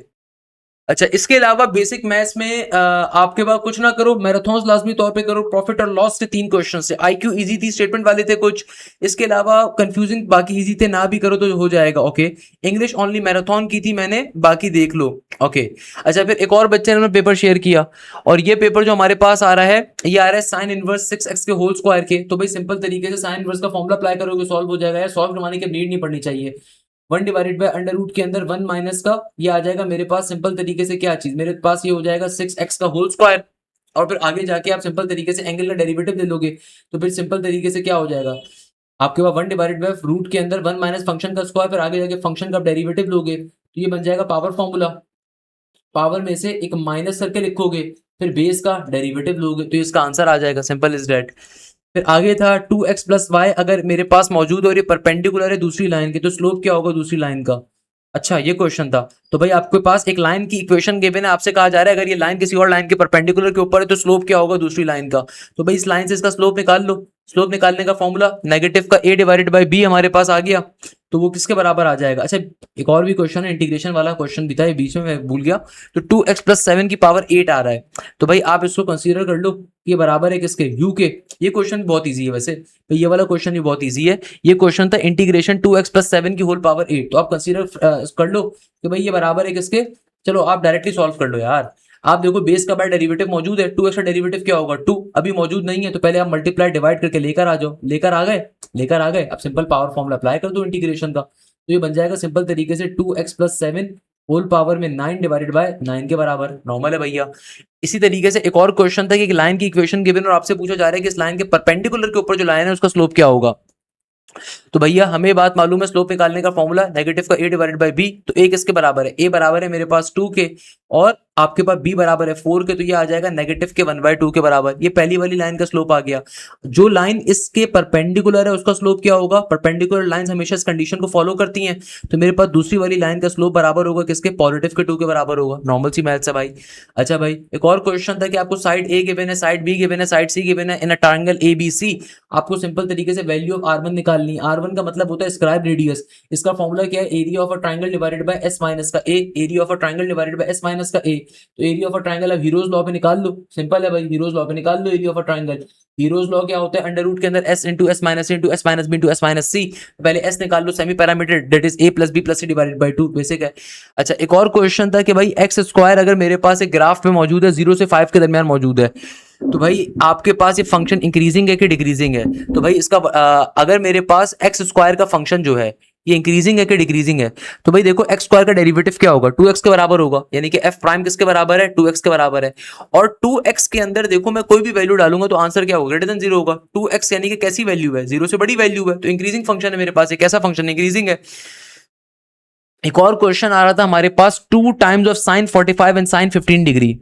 अच्छा, इसके अलावा बेसिक मैथ्स में आपके पास कुछ ना करो, मैराथन्स लाजमी तौर पे करो, प्रॉफिट और लॉस के 3 क्वेश्चन से, आईक्यू इजी थी, स्टेटमेंट वाले थे कुछ, इसके अलावा कंफ्यूजिंग बाकी इजी थे, ना भी करो तो हो जाएगा। ओके, इंग्लिश ओनली मैराथन की थी मैंने, बाकी देख लो। ओके, अच्छा, फिर एक और बच्चे ने पेपर शेयर किया और ये पेपर जो हमारे पास आ रहा है, ये आ रहा है साइन इनवर्स 6x के होल स्क्वायर के। तो भाई सिंपल तरीके से साइन इनवर्स का फॉर्मुला अप्लाई करोगे सॉल्व हो जाएगा, यार सॉल्व करवाने की नीड नहीं पड़नी चाहिए। 1 डिवाइडेड बाय अंडर रूट के अंदर 1 माइनस का ये आ जाएगा मेरे पास सिंपल तरीके से, क्या चीज मेरे पास ये हो जाएगा 6x का होल स्क्वायर, और फिर आगे जाके आप सिंपल तरीके से एंगल का डेरिवेटिव ले लोगे, तो फिर सिंपल तरीके से क्या हो जाएगा आपके पास 1 डिवाइडेड बाय रूट के अंदर 1 माइनस फंक्शन का स्क्वायर, फिर आगे जाके फंक्शन का डेरिवेटिव लोगे तो ये बन जाएगा पावर फॉर्मूला, पावर में से एक माइनस करके लिखोगे, फिर बेस का डेरिवेटिव लोगे तो इसका आंसर आ जाएगा, सिंपल इज दैट। फिर आगे था 2x प्लस वाई अगर मेरे पास मौजूद है और ये परपेंडिकुलर है दूसरी लाइन के, तो स्लोप क्या होगा दूसरी लाइन का। अच्छा, ये क्वेश्चन था, तो भाई आपके पास एक लाइन की इक्वेशन गिवन है, आपसे कहा जा रहा है अगर ये लाइन किसी और लाइन के परपेंडिकुलर के ऊपर है तो स्लोप क्या होगा दूसरी लाइन का। तो भाई इस लाइन से इसका स्लोप निकाल लो, स्लोप निकालने का फॉर्मूला नेगेटिव का a डिवाइडेड बाई b हमारे पास आ गया, तो वो किसके बराबर आ जाएगा। अच्छा, एक और भी क्वेश्चन है, इंटीग्रेशन वाला क्वेश्चन भी था, ये बीच में मैं भूल गया, तो 2x प्लस 7 की पावर 8 आ रहा है, तो भाई आप इसको कंसीडर कर लो कि ये बराबर है किसके, u के। ये क्वेश्चन बहुत ईजी है वैसे, तो ये वाला क्वेश्चन भी बहुत ईजी है, ये क्वेश्चन था इंटीग्रेशन 2x प्लस 7 की होल पावर 8, तो आप कंसीडर कर लो कि भाई ये बराबर है किसके। चलो आप डायरेक्टली सॉल्व कर लो यार, आप देखो बेस का बाय डेरिवेटिव मौजूद है, 2x का डेरिवेटिव क्या होगा 2, अभी मौजूद नहीं है तो पहले आप मल्टीप्लाई डिवाइड करके लेकर आ जाओ, लेकर आ गए, लेकर आ गए, अब सिंपल पावर फॉर्मूला अप्लाई कर दो इंटीग्रेशन का, तो ये बन जाएगा सिंपल तरीके से 2x प्लस 7 होल पावर में 9 डिवाइडेड बाय 9 के बराबर, नॉर्मल है भैया। इसी तरीके से एक और क्वेश्चन था कि एक लाइन की इक्वेशन गिवन और आपसे पूछा जा रहा है कि इस लाइन के परपेंडिकुलर के ऊपर जो लाइन है उसका स्लोप क्या होगा। तो भैया हमें बात मालूम है, स्लोप निकालने का फॉर्मूला नेगेटिव का a डिवाइडेड बाय b, तो a किसके बराबर है, a बराबर है मेरे पास 2 के, और आपके पास b बराबर है 4 के, तो ये आ जाएगा नेगेटिव के 1/2 के बराबर। ये पहली वाली लाइन का स्लोप आ गया। जो लाइन इसके परपेंडिकुलर है उसका स्लोप क्या होगा, परपेंडिकुलर लाइंस हमेशा इस कंडीशन को फॉलो करती हैं, तो मेरे पास दूसरी वाली लाइन का स्लोप बराबर होगा किसके, पॉजिटिव के 2 के बराबर होगा, नॉर्मल सी मैथ्स है भाई। अच्छा भाई, एक और क्वेश्चन था कि आपको साइड a गिवन है, साइड b गिवन है, साइड c गिवन है, इन अ ट्रायंगल ABC, आपको सिंपल तरीके से वैल्यू ऑफ r1 निकालनी है। r1 का मतलब होता है स्क्राइब रेडियस, इसका फॉर्मूला क्या है, area of a triangle divided by s minus का a, area of a triangle divided by s minus का a, तो एरिया ऑफ अ ट्रायंगल अब हीरोज लॉ पे निकाल लो, सिंपल है भाई, हीरोज लॉ पे निकाल लो area of a triangle. Hero's law क्या होता है, अंडर रूट के अंदर s into s minus into s minus b into s minus c, पहले s निकाल लो, semi parameter that is a plus b plus c divided by 2, basic है। अच्छा, एक और क्वेश्चन था कि भाई एक्स स्क्वायर अगर मेरे पास एक ग्राफ में मौजूद है 0 से 5 के दरमियान मौजूद है, तो भाई आपके पास ये फंक्शन इंक्रीजिंग है कि डिक्रीजिंग है, तो भाई इसका अगर मेरे पास एक्स स्क्वायर का फंक्शन जो है ये इंक्रीजिंग है कि डिक्रीजिंग है, तो भाई देखो एक्स स्क्वायर का डेरिवेटिव क्या होगा 2x के बराबर होगा, यानी कि f प्राइम किसके बराबर है 2x के बराबर है, और 2x के अंदर देखो मैं कोई भी वैल्यू डालूंगा तो आंसर क्या होगा, ग्रेटर देन 0 होगा। 2x यानी कि कैसी वैल्यू है, 0 से बड़ी वैल्यू है, तो इंक्रीजिंग फंक्शन है मेरे पास, एक ऐसा फंक्शन इंक्रीजिंग है। एक और क्वेश्चन आ रहा था हमारे पास 2 times of sine 45 and sine 15 degree,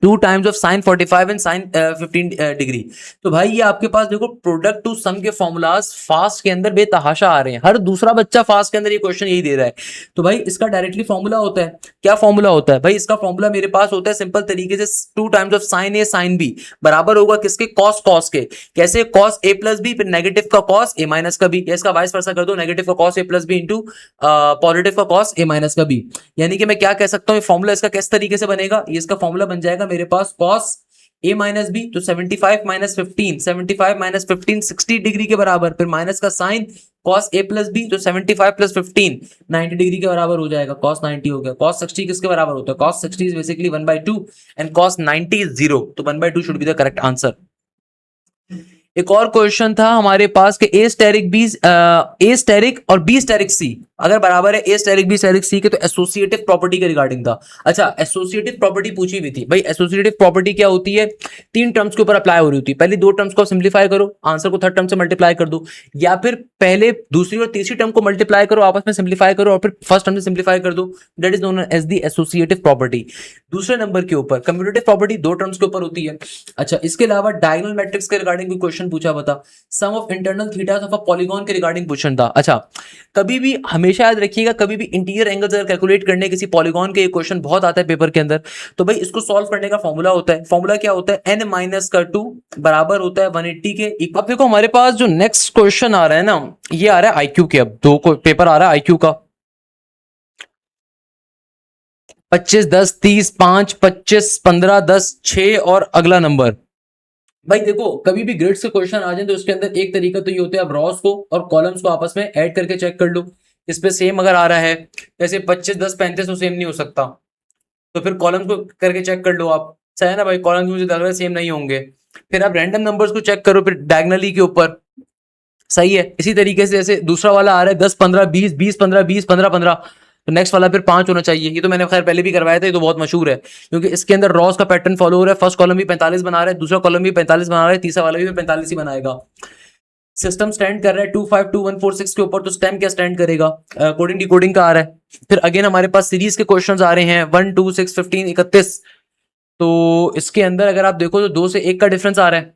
2 times of sine 45 and sine 15 degree, तो भाई ये आपके पास देखो प्रोडक्ट टू सम के फॉर्मूलाज फास्ट के अंदर बेतहाशा आ रहे हैं, हर दूसरा बच्चा फास्ट के अंदर ये क्वेश्चन यही दे रहा है, तो भाई इसका डायरेक्टली फॉर्मूला होता है, क्या फॉर्मूला होता है भाई, इसका फॉर्मूला मेरे पास होता है सिंपल तरीके से 2 times of sine A sine B बराबर होगा किसके, कॉस कॉस के, कैसे कॉस ए प्लस बी, फिर नेगेटिव का कॉस ए माइनस का बी, या इसका वाइस वर्सा कर दो, नेगेटिव का cos A plus B into positive का कॉस ए माइनस का बी, यानी कि मैं क्या कह सकता हूँ, फॉर्मूला इसका किस तरीके से बनेगा, ये इसका फॉर्मूला बन जाएगा मेरे पास cos a माइनस बी तो 75 माइनस 15, 75 माइनस 15 60 डिग्री के बराबर, फिर माइनस का sign cos a plus B तो 75 प्लस 15 90 डिग्री के बराबर हो जाएगा, cos 90 हो गया। cos 60 किसके बराबर होता है? cos 60 is basically 1/2 and cos 90 is 0, तो 1/2 should be the correct answer. एक और क्वेश्चन था हमारे पास कि ए स्टेरिक और बी स्टेरिक सी अगर बराबर है ए स्टेरिक बी स्टेरिक सी के तो एसोसिएटिव प्रॉपर्टी के रिगार्डिंग था। अच्छा, एसोसिएटिव प्रॉपर्टी पूछी हुई थी भाई। एसोसिएटिव प्रॉपर्टी क्या होती है? तीन टर्म्स के ऊपर अप्लाई हो रही होती है। पहली दो टर्म्स को सिंप्लीफाई करो, आंसर को थर्ड टर्म से मल्टीप्लाई कर दो, या फिर पहले दूसरी और तीसरी टर्म को मल्टीप्लाई करो, आपस में सिंप्लीफाई करो और फिर फर्स्ट टर्म से सिंप्लीफाई कर दो। That is known as the associative property. दूसरे नंबर के ऊपर कम्यूटेटिव प्रॉपर्टी दो टर्म्स के ऊपर होती है। अच्छा, इसके अलावा डायगोनल मैट्रिक्स के रिगार्डिंग भी क्वेश्चन पूछा बता। Sum of internal thetas of a polygon के रिगार्डिंग क्वेश्चन था। अच्छा, कभी भी हमेशा याद रखिएगा, कभी भी इंटीरियर एंगल्स अगर कैलकुलेट करने किसी पॉलीगॉन के क्वेश्चन बहुत आता है पेपर के अंदर, तो भाई इसको सॉल्व करने का फॉर्मूला होता है। फॉर्मूला क्या होता है? n माइनस का 2 बराबर होता है 180 के। अब देखो हमारे पास जो नेक्स्ट क्वेश्चन आ रहा है ना, ये आ रहा है आईक्यू के। अब दो पेपर आ रहा है आईक्यू का, 25 10 30 5 25 15 10 6 और अगला नंबर। भाई देखो, कभी भी ग्रिड्स के क्वेश्चन आ जाए तो उसके अंदर एक तरीका तो ये होता है, आप रॉस को और कॉलम्स को आपस में ऐड करके चेक कर लो। इस पे सेम अगर आ रहा है, जैसे 25 10 35 तो सेम नहीं हो सकता, तो फिर कॉलम्स को करके चेक कर लो आप। सही है ना भाई? कॉलम्स मुझे लग रहा है सेम नहीं होंगे। फिर आप रैंडम नंबर्स को चेक करो फिर डायगनली के ऊपर। सही है। इसी तरीके से जैसे दूसरा वाला आ रहा है 10 15 20 20 15 20 15 15, तो नेक्स्ट वाला फिर 5 होना चाहिए। ये तो मैंने खैर पहले भी करवाया था, ये तो बहुत मशहूर है क्योंकि इसके अंदर रॉस का पैटर्न फॉलो हो रहा है। फर्स्ट कॉलम भी 45 बना रहा है, दूसरा कॉलम भी 45 बना रहा है, तीसरा वाला भी 45 ही बनाएगा। सिस्टम स्टैंड कर रहा है 252146 के ऊपर, तो स्टेम क्या स्टैंड करेगा? कोडिंग डिकोडिंग का आ रहा है। फिर अगेन हमारे पास सीरीज के क्वेश्चंस आ रहे हैं 1 2 6 15 31, तो इसके अंदर अगर आप देखो तो 2 से 1 का डिफरेंस आ रहा है,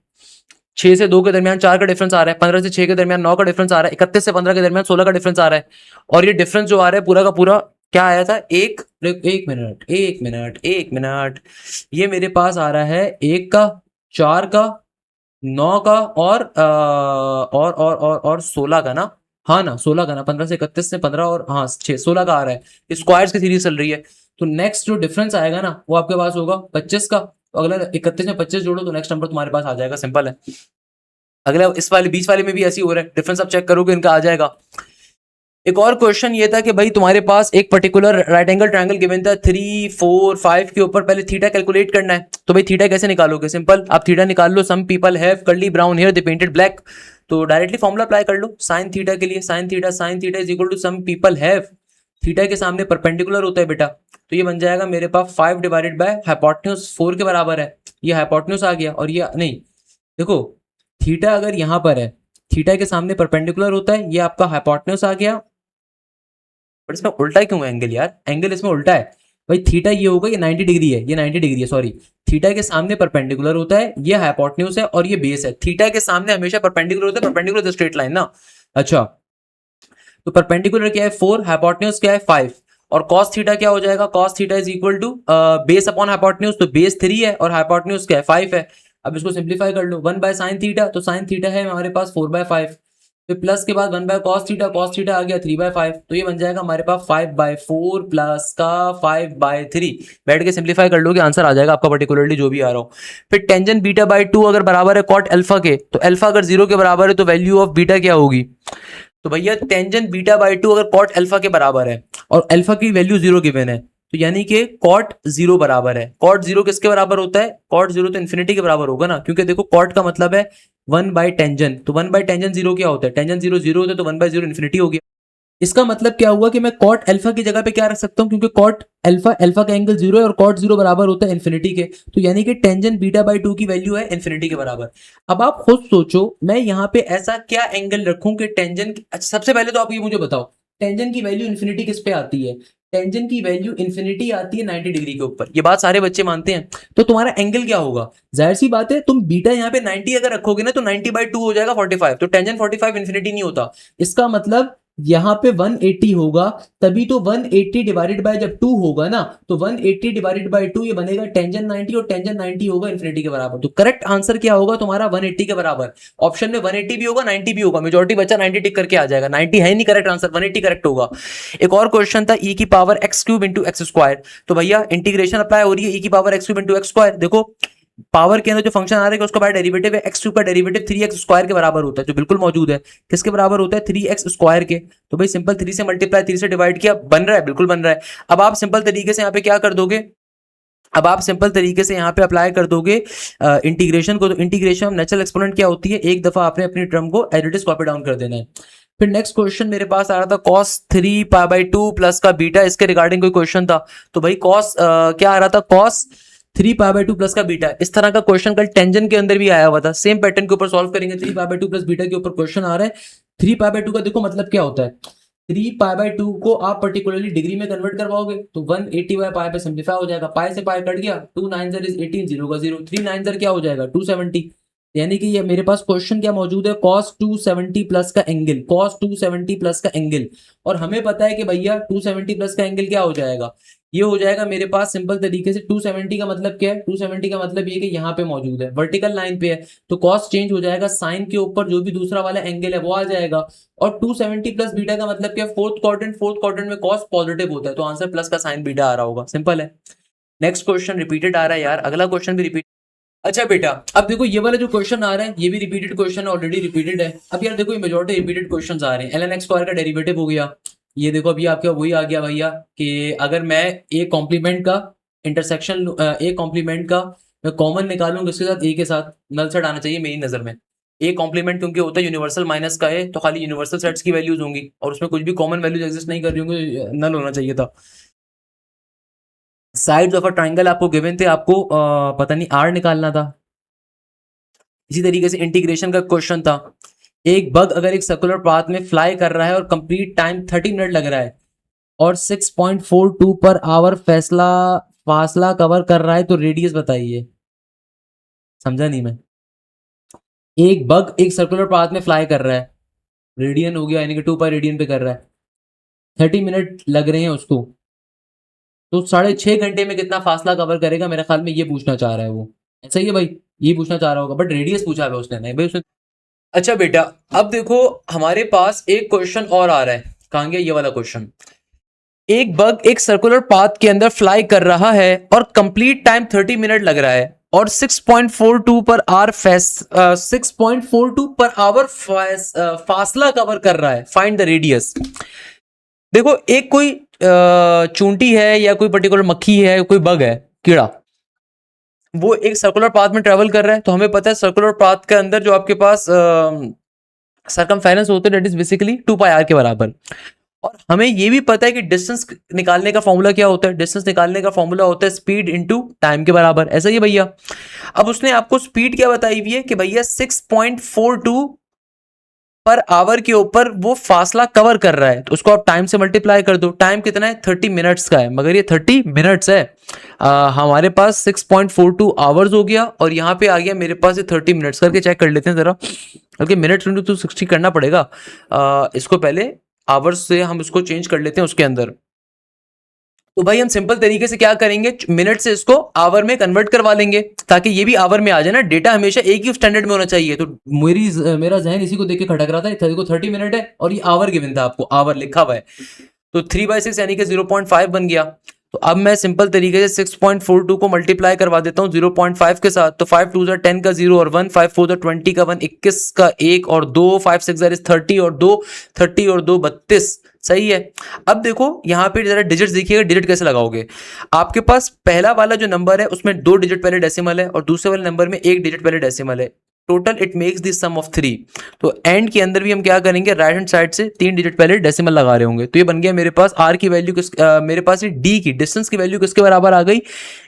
6 से 2 के दरमियान 4 का डिफरेंस आ रहा है, 15 से 6 के दरमियान 9 का डिफरेंस आ रहा है, 31 से 15 के दरमियान 16 का डिफरेंस आ रहा है। और ये डिफरेंस जो आ रहा है पूरा का पूरा क्या आया था? एक मिनट, ये मेरे पास आ रहा है 1 का, 4 का, 9 का और 16 का ना। हाँ ना, 16 का ना, 15 से 31 से 15 और हाँ 6 16 का आ रहा है। स्क्वायर्स की सीरीज चल रही है, तो नेक्स्ट जो डिफरेंस आएगा ना वो आपके पास होगा 25 का। तो अगला 31 में 25 जोड़ो तो नेक्स्ट नंबर तुम्हारे पास आ जाएगा। सिंपल है। अगला इस वाले बीच वाले में भी ऐसी हो रहा है, डिफरेंस आप चेक करोगे इनका आ जाएगा। एक और क्वेश्चन ये था कि भाई तुम्हारे पास एक particular right angle triangle given था 3 4 5 के ऊपर, पहले थीटा कैलकुलेट करना है। तो भाई थीटा कैसे निकालोगे? सिंपल, आप थीटा निकाल लो। Some people have curly brown hair, they painted black, तो डायरेक्टली फॉर्मूला अप्लाई कर लो साइन थीटा के लिए। Sine theta is equal to some people have, theta के सामने परपेंडिकुलर होता है बेटा, तो ये बन जाएगा मेरे पास 5 डिवाइडेड बाय हाइपोटेन्यूज 4 के बराबर है। ये हाइपोटेन्यूज आ गया और ये नहीं, देखो थीटा अगर यहाँ पर है, थीटा के सामने परपेंडिकुलर होता है, ये आपका हाइपोटेन्यूज आ गया। बट इसमें उल्टा क्यों है एंगल यार? एंगल इसमें उल्टा है भाई। थीटा ये होगा, ये 90 डिग्री है, ये 90 डिग्री है, सॉरी। थीटा के सामने परपेंडिकुलर होता है, ये हाइपोटेन्यूज है और ये बेस है। थीटा के सामने हमेशा परपेंडिकुलर होता है, परपेंडिकुलर द स्ट्रेट लाइन ना। अच्छा, तो परपेंडिकुलर क्या है 4, हाइपोटेन्यूज क्या है 5, और cos थीटा क्या हो जाएगा? cos theta is equal to base upon hypotenuse, तो बेस 3 है और हाइपोटेन्यूज क्या है 5 है। अब इसको सिंप्लीफाई कर लो, 1 बाय साइन थीटा, तो साइन थीटा है हमारे पास 4/5, फिर प्लस के बाद 1 बाय cos थीटा आ गया 3/5, तो ये बन जाएगा हमारे पास 5/4 प्लस का 5/3। बैठ के सिंप्लीफाई कर लोगे, आंसर आ जाएगा आपका पर्टिकुलरली जो भी आ रहा हो। फिर टेंजेंट बीटा/2 अगर बराबर है कॉट अल्फा के, तो अल्फा अगर 0 के बराबर है तो वैल्यू ऑफ बीटा क्या होगी? तो भैया टेंजेंट बीटा/2 अगर कॉट अल्फा के बराबर है और अल्फा की वैल्यू 0 गिवन है, तो यानी कि कॉट 0 बराबर है। कॉट 0 किसके बराबर होता है? कॉट 0 तो इन्फिनिटी के बराबर होगा ना, क्योंकि देखो कॉट का मतलब है 1/टेंजेंट, तो 1/टेंजेंट 0 क्या होता है? टेंजेंट 0 0 होता है, तो 1/0 इन्फिनिटी हो गया। इसका मतलब क्या हुआ कि मैं कॉट अल्फा की जगह पे क्या रख सकता हूं, क्योंकि कॉट अल्फा का एंगल 0 है और कॉट 0 बराबर होता है इन्फिनिटी के, तो यानी कि टेंजेंट बीटा/2 की वैल्यू है इन्फिनिटी के बराबर। अब आप खुद सोचो, मैं यहाँ पे ऐसा क्या एंगल रखूं कि टेंजेंट, अच्छा सबसे पहले तो आप ये मुझे बताओ, टेंजेंट की वैल्यू इन्फिनिटी किस पे आती है? टेंजेंट की वैल्यू इन्फिनिटी आती है 90 डिग्री के ऊपर। ये बात सारे बच्चे मानते हैं, तो तुम्हारा एंगल क्या होगा? जाहिर सी बात है, तुम बीटा यहाँ पे 90 अगर रखोगे ना, तो 90/2 हो जाएगा 45, तो टेंजेंट 45 इन्फिनिटी नहीं होता। इसका मतलब यहाँ पे 180 होगा, तभी तो 180 डिवाइडेड बाय जब 2 होगा ना, तो 180 डिवाइडेड बाय 2 ये बनेगा टेंजेंट 90, और टेंजेंट 90 होगा इन्फिनिटी के बराबर। तो करेक्ट आंसर क्या होगा तुम्हारा? 180 के बराबर। ऑप्शन में 180 भी होगा 90 भी होगा, मेजॉरिटी बच्चा 90 टिक करके आ जाएगा। 90 है नहीं करेक्ट आंसर, 180 करेक्ट होगा। एक और क्वेश्चन था e की power x³ into x square, तो भैया इंटीग्रेशन अप्लाई हो रही है e की power x³ into x square. देखो पावर के अंदर जो फंक्शन आ रहा है उसका बाय डेरिवेटिव है, एक्स क्यूब का डेरिवेटिव 3x² के बराबर होता है, जो बिल्कुल मौजूद है। किसके बराबर होता है? 3x² के। तो भाई सिंपल 3 से मल्टीप्लाई 3 से डिवाइड किया, बन रहा है, बिल्कुल बन रहा है। अब आप सिंपल तरीके से यहाँ पे क्या कर दोगे, अब आप सिंपल तरीके से यहाँ पे अप्लाई कर दोगे इंटीग्रेशन को। तो इंटीग्रेशन नेचुरल एक्सपोनेंट क्या होती है, एक दफा आपने अपनी टर्म को as it is copy down कर देना है। फिर नेक्स्ट क्वेश्चन मेरे पास आ रहा था cos 3π/2 प्लस का बीटा, इसके रिगार्डिंग कोई क्वेश्चन था। तो भाई cos क्या आ रहा था, cos 3π/2 प्लस का बीटा। इस तरह का क्वेश्चन कल टेंजन के अंदर भी आया हुआ था, सेम पैटर्न के ऊपर सॉल्व करेंगे। 3π/2 प्लस बीटा के ऊपर क्वेश्चन आ रहा है। 3π/2 का देखो मतलब क्या होता है, 3π/2 को आप पर्टिकुलरली डिग्री में कन्वर्ट करवाओगे तो 180/π पे सिंप्लीफाई हो जाएगा, पाई से पाई कट गया, 2 9 इज 18, 0 का 0, 3 9 क्या हो जाएगा 270। यानी कि ये मेरे पास क्वेश्चन क्या मौजूद है, cos 270 प्लस का एंगल, cos 270 प्लस का एंगल। और हमें पता है कि भैया 270 प्लस का एंगल क्या हो जाएगा, ये हो जाएगा मेरे पास सिंपल तरीके से 270 का मतलब क्या है, 270 का मतलब ये कि यहाँ पे मौजूद है, वर्टिकल लाइन पे है, तो कॉस चेंज हो जाएगा, साइन के ऊपर जो भी दूसरा वाला एंगल है वो आ जाएगा। और 270 प्लस बीटा का मतलब क्या है, फोर्थ क्वाड्रेंट में कॉस पॉजिटिव होता है, तो आंसर प्लस का साइन बीटा आ रहा होगा, सिंपल है। नेक्स्ट क्वेश्चन रिपीटेड आ रहा है यार, अगला क्वेश्चन भी रिपीट। अच्छा बेटा अब देखो ये वाला जो क्वेश्चन आ रहा है ये भी रिपीटेड क्वेश्चन है, ऑलरेडी रिपीटेड है। अब यार देखो ये मेजॉरिटी रिपीटेड क्वेश्चंस आ रहे हैं। ln x² का डेरिवेटिव हो गया, ये देखो अभी आपका वही आ गया भैया कि अगर मैं ए कॉम्प्लीमेंट का इंटरसेक्शन, ए कॉम्प्लीमेंट का मैं कॉमन निकालूं किसके साथ, ए के साथ, नल सेट आना चाहिए मेरी नजर में। ए कॉम्प्लीमेंट क्योंकि होता है यूनिवर्सल माइनस का है, तो खाली यूनिवर्सल सेट्स की वैल्यूज होंगी और उसमें कुछ भी कॉमन वैल्यूज एग्जिस्ट नहीं कर रही होंगी, नल होना चाहिए था। साइड्स ऑफ अ ट्राइंगल आपको गिवन थे, आपको पता नहीं आर निकालना था। इसी तरीके से इंटीग्रेशन का क्वेश्चन था, एक बग अगर एक सर्कुलर पाथ में फ्लाई कर रहा है और कंप्लीट टाइम 30 मिनट लग रहा है और 6.42 पर आवर फासला कवर कर रहा है, तो रेडियस बताइए। समझा नहीं मैं, एक बग एक सर्कुलर पाथ में फ्लाई कर रहा है, रेडियन हो गया यानी कि 2 पाई रेडियन पे कर रहा है, 30 मिनट लग रहे हैं उसको, तो 6.5 घंटे में कितना फासला कवर करेगा, मेरे ख्याल में ये पूछना चाह रहा है वो। सही है भाई, ये पूछना चाह रहा होगा, बट रेडियस पूछा है उसने, नहीं भाई उसने। अच्छा बेटा अब देखो हमारे पास एक क्वेश्चन और आ रहा है, कहां गया ये वाला क्वेश्चन। एक बग एक सर्कुलर पाथ के अंदर फ्लाई कर रहा है और कंप्लीट टाइम 30 मिनट लग रहा है और 6.42 पर आवर 6.42 पर आवर फासला कवर कर रहा है, फाइंड द रेडियस। देखो एक कोई चूंटी है या कोई पर्टिकुलर मक्खी है, कोई बग है, कीड़ा, वो एक सर्कुलर पाथ में ट्रेवल कर रहा है। तो हमें पता है सर्कुलर पाथ के अंदर जो आपके पास सरकमफेरेंस होते हैं, दैट इज बेसिकली 2πr के बराबर। और हमें ये भी पता है कि डिस्टेंस निकालने का फॉर्मूला क्या होता है, डिस्टेंस निकालने का फॉर्मूला होता है स्पीड इनटू टाइम के बराबर, ऐसा ही है भैया। अब उसने आपको स्पीड क्या बताई हुई है कि भैया 6.42 पर आवर के ऊपर वो फासला कवर कर रहा है, तो उसको आप टाइम से मल्टीप्लाई कर दो। टाइम कितना है, 30 मिनट्स का है, मगर ये 30 मिनट्स है। हमारे पास 6.42 आवर्स हो गया और यहाँ पे आ गया मेरे पास ये 30 मिनट्स। करके चेक कर लेते हैं जरा, बल्कि मिनट्स इंटू 60 करना पड़ेगा। इसको पहले आवर्स से हम इसको चेंज कर लेते हैं उसके अंदर। तो भाई हम सिंपल तरीके से क्या करेंगे, मिनट से इसको आवर में कन्वर्ट करवा लेंगे ताकि ये भी आवर में आ जाए ना। डेटा हमेशा एक ही स्टैंडर्ड में होना चाहिए। तो मेरा जहन इसी को देख के खटक रहा था, देखो 30 मिनट है और ये आवर गिवन था, आपको आवर लिखा हुआ है, तो 3/6 यानी कि 0.5 बन गया। तो अब मैं सिंपल तरीके से 6.42 को मल्टीप्लाई करवा देता हूँ 0.5 के साथ। तो 5 2 10 का 0 और 1, 5 4 20 का 1, 21 का 1 और 2, 5 6 30 और 2, 30 और 2 32। सही है। अब देखो यहाँ पे जरा डिजिट्स देखिएगा, डिजिट कैसे लगाओगे। आपके पास पहला वाला जो नंबर है उसमें 2 डिजिट पहले डेसिमल है और दूसरे वाले नंबर में 1 डिजिट पहले डेसिमल है। Total it makes the sum of 3। तो एंड के अंदर भी हम क्या करेंगे, राइट हैंड साइड से 3 डिजिट पहले डेसिमल लगा रहे होंगे। तो ये बन गया मेरे पास आर की वैल्यू मेरे पास ये डी की डिस्टेंस की वैल्यू किसके बराबर आ गई,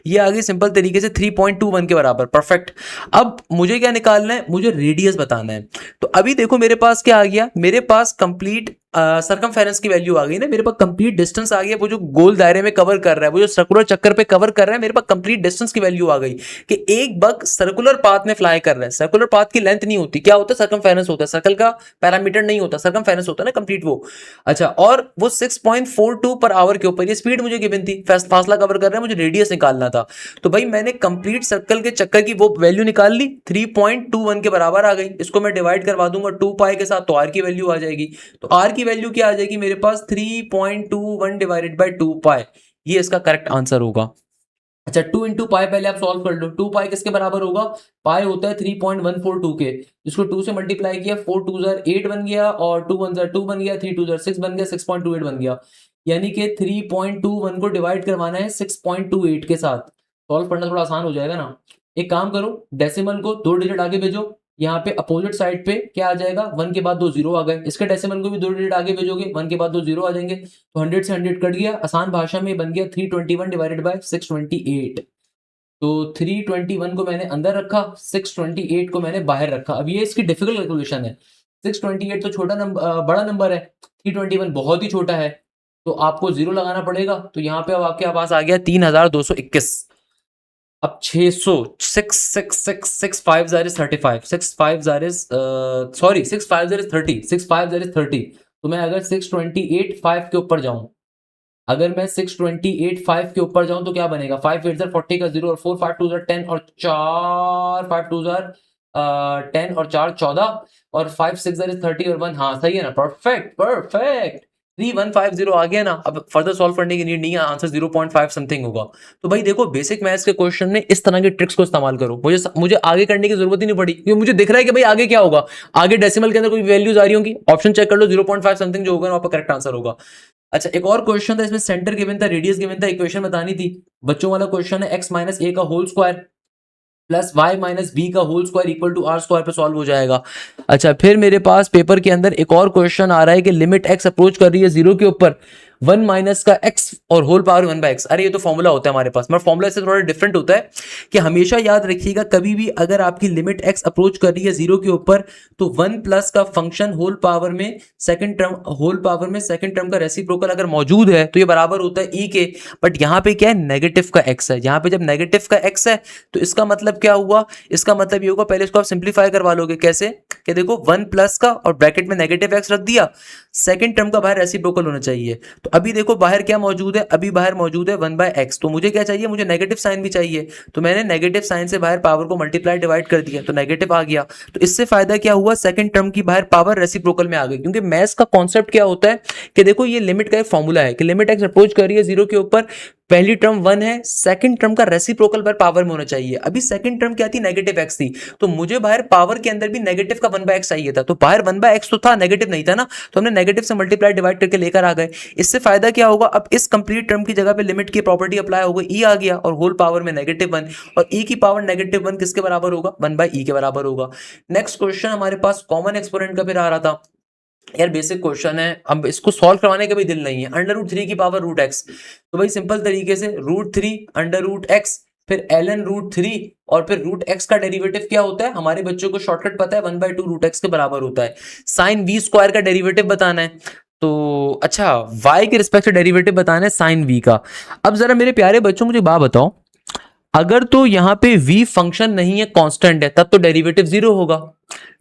ये आ गई सिंपल तरीके से 3.21 के बराबर। परफेक्ट। अब मुझे क्या निकालना है, मुझे रेडियस बताना है। तो अभी देखो मेरे पास क्या आ गया, मेरे पास कंप्लीट सरकमफेरेंस की वैल्यू आ गई ना, मेरे पास कंप्लीट डिस्टेंस आ गया, वो जो गोल दायरे में कवर कर रहा है, वो जो सर्कुलर चक्कर पे कवर कर रहा है, मेरे पास कंप्लीट डिस्टेंस की वैल्यू आ गई कि एक बग सर्कुलर पाथ में फ्लाई कर रहा है। सर्कुलर पाथ की लेंथ नहीं होती, क्या होता है, सरकमफेरेंस होता है, सर्कल का पैरामीटर नहीं होता, सरकमफेरेंस होता है ना कंप्लीट वो। अच्छा, और वो 6.42 पर आवर के ऊपर ये स्पीड मुझे गिवन थी, फासला कवर कर रहा है, मुझे रेडियस निकालना था। तो भाई मैंने कंप्लीट सर्कल के चक्कर की वो वैल्यू निकाल ली, 3.21 के बराबर आ गई। इसको मैं डिवाइड करवा दूंगा 2 पाई के साथ, तो आर की वैल्यू आ जाएगी। तो आर की वैल्यू क्या आ जाएगी मेरे पास, 3.21 डिवाइडेड बाय 2 पाई। ये इसका करेक्ट आंसर होगा। अच्छा 2 इंटू पाई पहले आप सॉल्व कर लो। 2 पाई किसके बराबर होगा? पाई होता है 3.142 के, जिसको 2 से मल्टीप्लाई किया 4 2 जार 8 बन गया और 2 1 जार 2 बन गया, 3 2 जार 6 बन गया, 6.28 बन गया। यानी कि 3.21 को डिवाइड करवाना है 6.28 के साथ। सॉल्व करना थोड़ा आसान हो जाएगा ना। एक काम करो, डेसिमल को 2 डिजिट आगे भेजो। यहाँ पे अपोजिट साइड पे क्या आ जाएगा? 1 के बाद 2 जीरो आ गए। इसके डेसिमल को भी 2 डिजिट आगे भेजोगे, 1 के बाद 2 जीरो आ जाएंगे, तो 100 से 100 कट गया। आसान भाषा में बन गया 321 डिवाइडेड बाय 628। तो 321 को मैंने अंदर रखा, 628 को मैंने बाहर रखा। अब ये इसकी डिफिकल्ट कैलकुलेशन है। 628 तो छोटा नंबर, बड़ा नंबर है, 321 बहुत ही छोटा है, तो आपको जीरो लगाना पड़ेगा। तो यहाँ पे अब आपके पास आ गया 3221। अब 600, 6 5 jar is 35, 6 5 jar is sorry 6 5 jar is 30, 6 5 jar is 30। तो मैं अगर 628 5 के ऊपर जाऊं, अगर मैं 628 5 के ऊपर जाऊं तो क्या बनेगा? 5 8 जार 40 का 0 और 4 5 2 जार 10 और 4 5 2 जार 10 और 4 14 और 5 6 जार इज 30 और 1, हाँ सही है ना, परफेक्ट परफेक्ट। 3150 आ गया ना। अब फर्दर सॉल्व करने की नीड नहीं है, आंसर 0.5 समथिंग होगा। तो भाई देखो, बेसिक मैथ्स के क्वेश्चन में इस तरह के ट्रिक्स को इस्तेमाल करो। मुझे आगे करने की जरूरत ही नहीं पड़ी, क्योंकि मुझे दिख रहा है कि भाई आगे क्या होगा। आगे डेसिमल के अंदर कोई वैल्यूज आ रही होंगी, ऑप्शन चेक कर लो, 0.5 समथिंग जो होगा वहां पर करेक्ट आंसर होगा। अच्छा एक और क्वेश्चन था, इसमें सेंटर गिवन था, रेडियस गिवन था, इक्वेशन बतानी थी। बच्चों वाला क्वेश्चन है, x माइनस ए का whole square plus y minus b का whole square equal to r square पे सॉल्व हो जाएगा। अच्छा फिर मेरे पास पेपर के अंदर एक और क्वेश्चन आ रहा है कि लिमिट x अप्रोच कर रही है 0 के ऊपर, 1 माइनस का x और होल पावर 1 बाय एक्स। अरे ये तो फॉर्मूला होता है हमारे पास, मगर फॉर्मूला से थोड़ा डिफरेंट होता है कि हमेशा याद रखिएगा, कभी भी अगर आपकी लिमिट x अप्रोच कर रही है 0 के ऊपर, तो 1 प्लस का फंक्शन होल पावर में सेकंड टर्म का रेसिप्रोकल अगर मौजूद है तो ये बराबर होता है e के। बट यहाँ पे क्या है? नेगेटिव का x है। यहाँ पे जब नेगेटिव का x है तो इसका मतलब क्या हुआ? इसका मतलब ये होगा, पहले इसको आप सिंप्लीफाई करवा लोगे। कैसे? कि देखो 1 प्लस का और ब्रैकेट में नेगेटिव x रख दिया, सेकंड टर्म का बाहर रेसिप्रोकल होना चाहिए। तो अभी देखो बाहर क्या मौजूद है? अभी बाहर मौजूद है 1 बाय एक्स। तो मुझे क्या चाहिए? मुझे नेगेटिव साइन भी चाहिए। तो मैंने नेगेटिव साइन से बाहर पावर को मल्टीप्लाई डिवाइड कर दिया, तो नेगेटिव आ गया। तो इससे फायदा क्या हुआ? सेकंड टर्म की बाहर पावर रेसिप्रोकल में आ गई। क्योंकि मैथ्स का कॉन्सेप्ट क्या होता है कि देखो ये लिमिट का एक फॉर्मूला है कि लिमिट एक्स अप्रोच कर रही है 0 के ऊपर, पहली टर्म 1 है, सेकंड टर्म का रेसिप्रोकल बाहर पावर में होना चाहिए। अभी सेकंड टर्म क्या थी? नेगेटिव एक्स थी, तो मुझे बाहर पावर के अंदर भी नेगेटिव का 1 बाय एक्स चाहिए था। तो बाहर 1 बाय एक्स तो था, नेगेटिव नहीं था ना, तो हमने नेगेटिव से मल्टीप्लाई डिवाइड करके लेकर आ गए। इससे फायदा क्या होगा? अब इस कंप्लीट टर्म की जगह पे लिमिट की प्रॉपर्टी अप्लाई हो गई, ई आ गया और होल पावर में -1, और ई की पावर -1 किसके बराबर होगा? 1 बाय ई के बराबर होगा। नेक्स्ट क्वेश्चन हमारे पास कॉमन एक्सपोनेंट का फिर आ रहा था। यार बेसिक क्वेश्चन है, अब इसको सॉल्व करवाने का भी दिल नहीं है। √3 की पावर √x, तो भाई सिंपल तरीके से √3 √x, फिर ln √3 और फिर √x का डेरिवेटिव क्या होता है? हमारे बच्चों को शॉर्टकट पता है, 1/2 √x के बराबर होता है। साइन v स्क्वायर का डेरिवेटिव बताना है, तो अच्छा y के रिस्पेक्ट से डेरिवेटिव बताना है साइन v का। अब जरा मेरे प्यारे बच्चों मुझे बात बताओ, अगर तो यहां पे v फंक्शन नहीं है, कांस्टेंट है, तब तो डेरिवेटिव 0 होगा।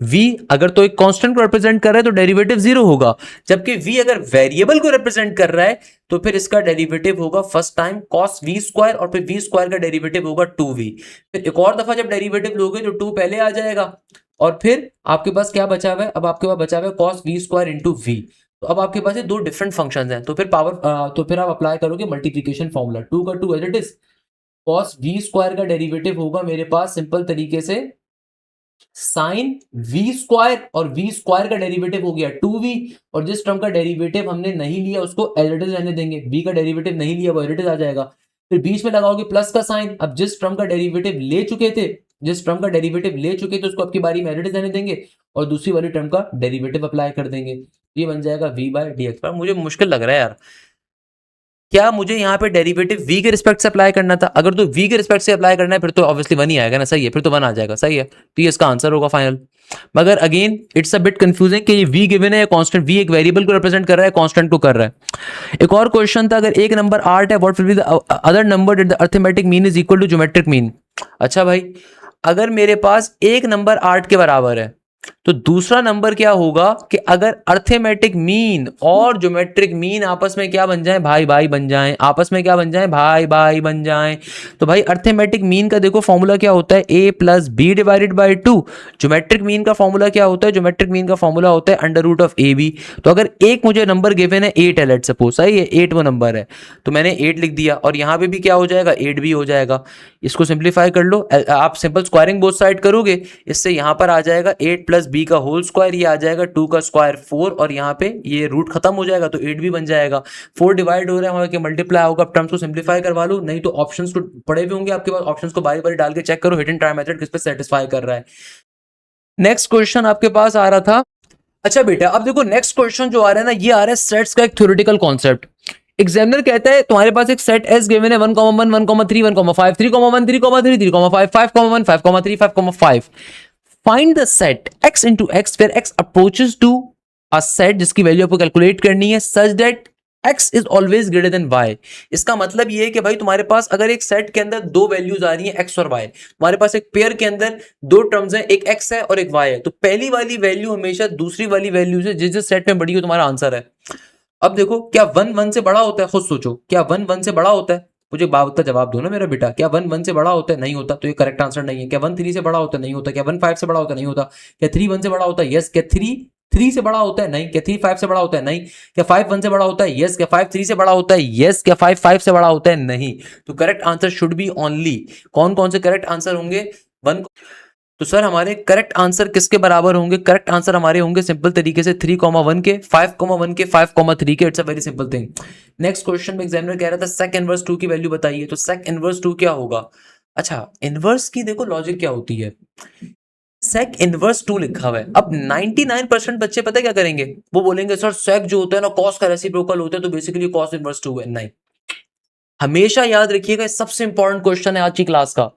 v अगर तो एक कांस्टेंट को रिप्रेजेंट कर रहा है तो डेरिवेटिव 0 होगा। जबकि v अगर वेरिएबल को रिप्रेजेंट कर रहा है तो फिर इसका डेरिवेटिव होगा first time cos v square, और फिर v स्क्वायर का डेरिवेटिव होगा 2v। फिर एक और दफा जब डेरिवेटिव लोगे तो 2 पहले आ जाएगा, और फिर आपके पास क्या बचा हुआ है? अब आपके पास बचा हुआ है cos v square into v। तो अब आपके पास ये दो डिफरेंट फंक्शंस हैं, तो फिर तो फिर आप अप्लाई करोगे मल्टीप्लीकेशन फॉर्मूला, 2 का 2 as it is. cos v square का डेरिवेटिव होगा मेरे पास सिंपल तरीके से साइन v स्क्वायर, और v स्क्वायर का डेरिवेटिव हो गया 2v, और जिस टर्म का डेरिवेटिव हमने नहीं लिया उसको एज इट इज रहने देंगे, v का डेरिवेटिव नहीं लिया वो एज इट इज आ जाएगा। फिर बीच में लगाओगे प्लस का साइन। अब जिस टर्म का डेरिवेटिव ले चुके थे उसको आपकी बारी में एज इट इज रहने देंगे, और दूसरी वाली टर्म का डेरिवेटिव अप्लाई कर देंगे। ये बन जाएगा v बाय dx। पर मुझे मुश्किल लग रहा है यार, क्या मुझे यहाँ पे डेरिवेटिव v के रिस्पेक्ट से अप्लाई करना था? अगर तो v के रिस्पेक्ट से अप्लाई करना है फिर तो ऑब्वियसली 1 ही आएगा ना, सही है, फिर तो 1 आ जाएगा, सही है, तो ये इसका आंसर होगा फाइनल। मगर again it's a bit confusing कि ये v गिवन है या कांस्टेंट, v एक वेरिएबल को रिप्रेजेंट कर रहा है, कांस्टेंट को कर रहा है। एक और क्वेश्चन था, अगर एक नंबर 8 है, what will be the other number that the arithmetic mean is equal to geometric mean. अच्छा भाई, अगर मेरे पास एक नंबर 8 के बराबर है तो दूसरा नंबर क्या होगा कि अगर अर्थमेटिक मीन और ज्योमेट्रिक मीन आपस में क्या बन जाए, भाई भाई बन जाएं, आपस में क्या बन जाए, भाई भाई बन जाएं। तो भाई अर्थमेटिक मीन का देखो फॉर्मूला क्या होता है, a plus B divided by 2। Geometric mean का फॉर्मूला क्या होता है, ज्योमेट्रिक मीन का फॉर्मूला होता है under root of A B. तो अगर एक मुझे नंबर गिवन है 8 है, लेट सपोज, सही है, 8 वो नंबर है, तो मैंने 8 लिख दिया और यहाँ पे भी क्या हो जाएगा, 8 भी हो जाएगा। इसको सिंप्लीफाई कर लो, आप सिंपल स्क्वायरिंग बोथ साइड करोगे, इससे यहाँ पर आ जाएगा 8 प्लस बी का होल स्क्वायर, ये आ जाएगा 2 का स्क्वायर 4, और यहाँ पे ये रूट खत्म हो जाएगा तो 8 भी बन जाएगा। 4 डिवाइड हो रहा है वहां के मल्टीप्लाई होगा, टर्म्स को सिंप्लीफाई करवा लो, नहीं तो ऑप्शंस को पड़े हुए होंगे आपके पास, ऑप्शंस को बारी बारी डाल के चेक करो हिट एंड ट्राई मेथड किस पे सेटिस्फाई कर रहा है। नेक्स्ट क्वेश्चन आपके पास आ रहा था, अच्छा बेटा अब देखो नेक्स्ट क्वेश्चन जो आ रहा है ना, ये आ रहा है सेट्स का एक थ्योरेटिकल कॉन्सेप्ट। एग्जामिनर कहता है तुम्हारे पास एक सेट एस गिवन है 1,1 1,3 1,5 3,1 3,3 3,5 5,1 5,3 5,5। Find the set x into x where x approaches to a set जिसकी वैल्यू आपको कैलकुलेट करनी है such that x is always greater than y। इसका मतलब ये है कि भाई तुम्हारे पास अगर एक सेट के अंदर दो वैल्यूज आ रही हैं x और y, तुम्हारे पास एक पेयर के अंदर दो टर्म्स हैं, एक x है और एक y है, तो पहली वाली वैल्यू हमेशा दूसरी वाली वैल्यू से जिस जिस सेट में बड़ी हो तुम्हारा आंसर है। अब देखो क्या 1 1 से बड़ा होता है, खुद सोचो, क्या 1 1 से बड़ा होता है? मुझे बात का जवाब दो ना मेरा बेटा, क्या 1 1 से बड़ा होता है? नहीं होता, तो ये करेक्ट आंसर नहीं है। क्या 1 3 से बड़ा होता है? नहीं होता। क्या 1 5 से बड़ा होता है? नहीं होता। क्या 3 1 से बड़ा होता है? यस। क्या 3 3 से बड़ा होता है? नहीं। क्या 3 5 से बड़ा होता है? नहीं। क्या 5 1 से बड़ा होता है? यस। क्या 5 3 से बड़ा होता है? यस। क्या 5 5 से बड़ा होता है? नहीं। तो correct answer should be only, कौन कौन से करेक्ट आंसर होंगे? 1। तो सर हमारे करेक्ट आंसर किसके बराबर होंगे? करेक्ट आंसर हमारे होंगे सिंपल तरीके से 3,1 के, 5,1 के, 5,3 के। It's a very simple thing. Next question में एग्जामिनर कह रहा था सेक इनवर्स 2 की वैल्यू बताइए, तो सेक इनवर्स 2 क्या होगा? अच्छा, इनवर्स की देखो लॉजिक क्या होती है, सेक इनवर्स 2 लिखा हुआ है। अब 99% बच्चे पता है क्या करेंगे, वो बोलेंगे सर सेक जो होता है ना कॉस का रेसिप्रोकल होता है, तो बेसिकली कॉस इनवर्स 2 है। नहीं, हमेशा याद रखिएगा, सबसे इंपॉर्टेंट क्वेश्चन है आज की क्लास का,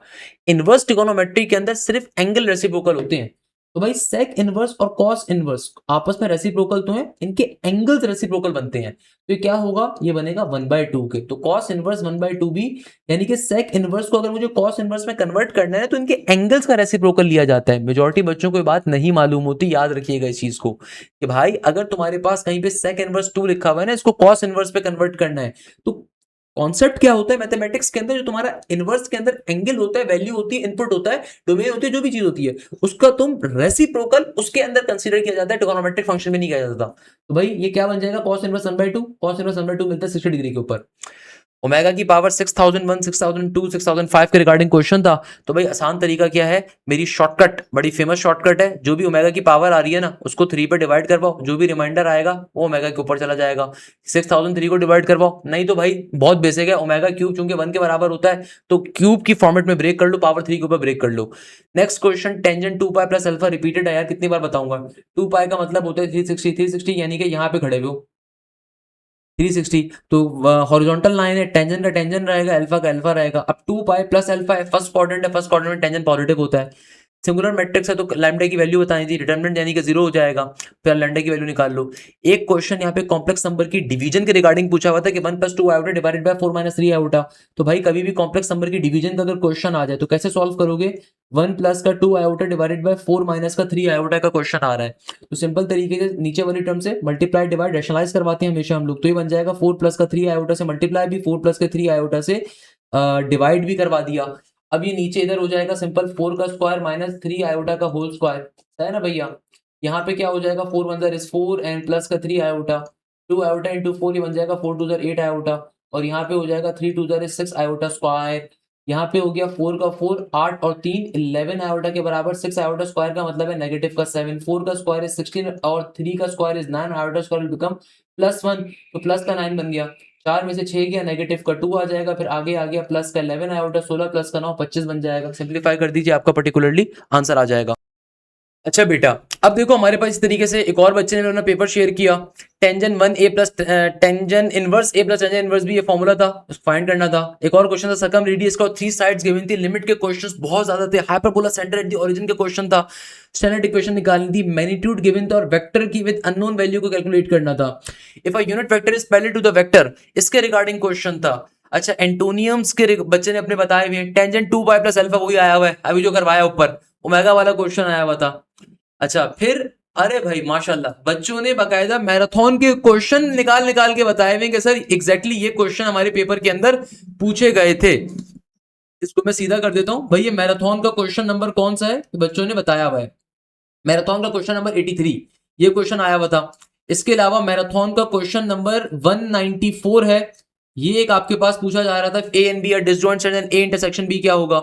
इनवर्स ट्रिगोनोमेट्री के अंदर सिर्फ एंगल रेसिप्रोकल होते हैं। तो भाई सेक इनवर्स और कॉस इनवर्स आपस में रेसिप्रोकल तो हैं, इनके एंगल्स रेसिप्रोकल बनते हैं, तो ये क्या होगा, ये बनेगा 1/2 के। तो कॉस इनवर्स 1/2 भी, यानी कि सेक इनवर्स को अगर मुझे कॉस इनवर्स में कन्वर्ट करना है तो इनके एंगल्स का रेसिप्रोकल लिया जाता है। मेजॉरिटी बच्चों को ये बात नहीं मालूम होती, याद रखिएगा इस चीज को कि भाई अगर तुम्हारे पास कहीं पे सेक इनवर्स 2 लिखा हुआ है ना, इसको कॉस इनवर्स पे कन्वर्ट करना है, तो कॉन्सेप्ट क्या होता है मैथमेटिक्स के अंदर, जो तुम्हारा इनवर्स के अंदर एंगल होता है, वैल्यू होती है, इनपुट होता है, डोमेन होती है, जो भी चीज होती है, उसका तुम रेसिप्रोकल उसके अंदर कंसीडर किया जाता है, ट्रिगोनोमेट्रिक फंक्शन में नहीं किया जाता। तो भाई ये क्या बन जाएगा, cos इनवर्स 1/2, cos इनवर्स 1/2 मिलता है 60 डिग्री के ऊपर। ओमेगा की पावर 6001 6002 6005 के रिगार्डिंग क्वेश्चन था। तो भाई आसान तरीका क्या है, मेरी शॉर्टकट बड़ी फेमस शॉर्टकट है, जो भी ओमेगा की पावर आ रही है ना उसको 3 पे डिवाइड करवाओ, जो भी रिमाइंडर आएगा वो ओमेगा के ऊपर चला जाएगा। 6003 को डिवाइड करवाओ, नहीं तो भाई बहुत बेसिक है, ओमेगा क्यूब चूंकि 1 के बराबर होता है तो क्यूब की फॉर्मेट में ब्रेक कर लो, पावर 3 के ऊपर ब्रेक कर लो। Next question, tangent 2 pi plus alpha repeated है यार, कितनी बार बताऊंगा। 2 पाई का मतलब होता है 360, 360 यानी कि यहाँ पे खड़े हुए हो 360, तो हॉरिजॉन्टल लाइन है, टेंजेंट का टेंजेंट रहेगा, अल्फा का अल्फा रहेगा। अब 2 पाई प्लस अल्फा है, फर्स्ट क्वाड्रेंट है, फर्स्ट क्वाड्रेंट में टेंजेंट पॉजिटिव होता है। सिंगुलर मैट्रिक्स है तो लैम्डा की वैल्यू बतानी थी, डिटरमिनेंट यानी कि 0 हो जाएगा, फिर लैम्डा की वैल्यू निकाल लो। एक क्वेश्चन यहाँ पे कॉम्प्लेक्स नंबर की डिवीजन के रिगार्डिंग पूछा हुआ था कि 1 + 2 आयोटा डिवाइडेड बाय 4 - 3 आयोटा। तो भाई कभी भी कॉम्प्लेक्स नंबर की डिवीजन का अगर क्वेश्चन आ जाए तो कैसे सॉल्व करोगे, 1 + का 2 आयोटा डिवाइडेड बाय 4 - का 3 आयोटा का क्वेश्चन आ रहा है, तो सिंपल तरीके से नीचे वाली टर्म से मल्टीप्लाई डिवाइड रैशनलाइज करवाते हैं हमेशा हम लोग, तो ये बन जाएगा 4 + का 3 आयोटा से मल्टीप्लाई भी, 4 + के 3 आयोटा से डिवाइड भी करवा दिया। अब ये नीचे इधर हो जाएगा सिंपल 4 का स्क्वायर माइनस 3 आयोटा का होल स्क्वायर, है ना भैया। यहाँ पे क्या हो जाएगा, 4 1 ज़र 4 एंड प्लस का 3 आयोटा, 2 आयोटा इंटू 4, ये बन जाएगा 4 2 ज़र 8 आयोटा, और यहाँ पे हो जाएगा 3 2 ज़र 6 आयोटा स्क्वायर। यहाँ पे हो गया 4 का 4 8 और 3 11 आयोटा के बराबर, 6 आयोटा स्क्वायर का मतलब है नेगेटिव का 7, 4 का स्क्वायर इज 16 और 3 का square is 9, iota square will become +1, तो प्लस का 9 बन गया। 4 में से 6 गया, नेगेटिव का 2 आ जाएगा, फिर आगे आ गया प्लस का 11 आयोटा 16 प्लस का 9 25 बन जाएगा। सिंप्लीफाई कर दीजिए, आपका पर्टिकुलरली आंसर आ जाएगा। अच्छा बेटा अब देखो हमारे पास इस तरीके से एक और बच्चे ने अपना पेपर शेयर किया, tangent 1a plus tangent inverse a plus tangent inverse b, ये फॉर्मूला था, उसको फाइंड करना था। एक और क्वेश्चन था सर्कम रेडियस का, 3 साइड्स गिवन थी, लिमिट के क्वेश्चंस बहुत ज्यादा थे, hyperbola center at the origin के क्वेश्चन था, स्टैंडर्ड इक्वेशन निकालनी थी, मैग्नीट्यूड गिवन था और वेक्टर की विद अननोन वैल्यू को कैलकुलेट करना था। If a unit vector is parallel to the vector, इसके रिगार्डिंग क्वेश्चन था। अच्छा एंटोनियम्स के बच्चे ने अपने बताए हुए हैं, टेंजेंट 2 पाई प्लस अल्फा वही आया हुआ है अभी जो करवाया ऊपर, ओमेगा वाला क्वेश्चन आया हुआ था। अच्छा फिर, अरे भाई माशाल्लाह, बच्चों ने बकायदा मैराथन के क्वेश्चन निकाल निकाल के बताए हुए कि सर एग्जैक्टली ये क्वेश्चन हमारे पेपर के अंदर पूछे गए थे। इसको मैं सीधा कर देता हूं भाई, ये मैराथन का क्वेश्चन नंबर कौन सा है, तो बच्चों ने बताया हुआ है। मैराथन का क्वेश्चन नंबर 83, ये क्वेश्चन आया हुआ था। इसके अलावा मैराथन का क्वेश्चन नंबर 194 है, ये एक आपके पास पूछा जा रहा था, A and B are disjoint and A intersection B क्या होगा।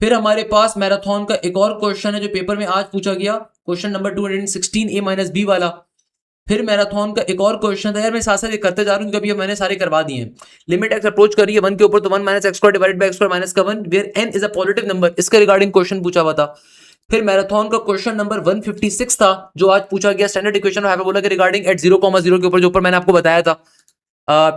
फिर हमारे पास मैराथन का एक और क्वेश्चन है जो पेपर में आज पूछा गया, क्वेश्चन नंबर 216 ए माइनस बी वाला। फिर मैराथन का एक और क्वेश्चन था, यार मैं साथ साथ करते जा रहा हूँ क्योंकि अभी मैंने सारे करवा दिए हैं। लिमिट एक्स अप्रोच करिए 1 के ऊपर तो 1 minus x square divided by x square minus का 1 where n is a positive number, इसके रिगार्डिंग क्वेश्चन पूछा हुआ था। फिर मैराथन का क्वेश्चन नंबर 156 था जो आज पूछा गया, स्टैंडर्ड इक्वेशन ऑफ हाइपरबोला के रिगार्डिंग एट 0,0 के ऊपर, जो ऊपर मैंने आपको बताया था।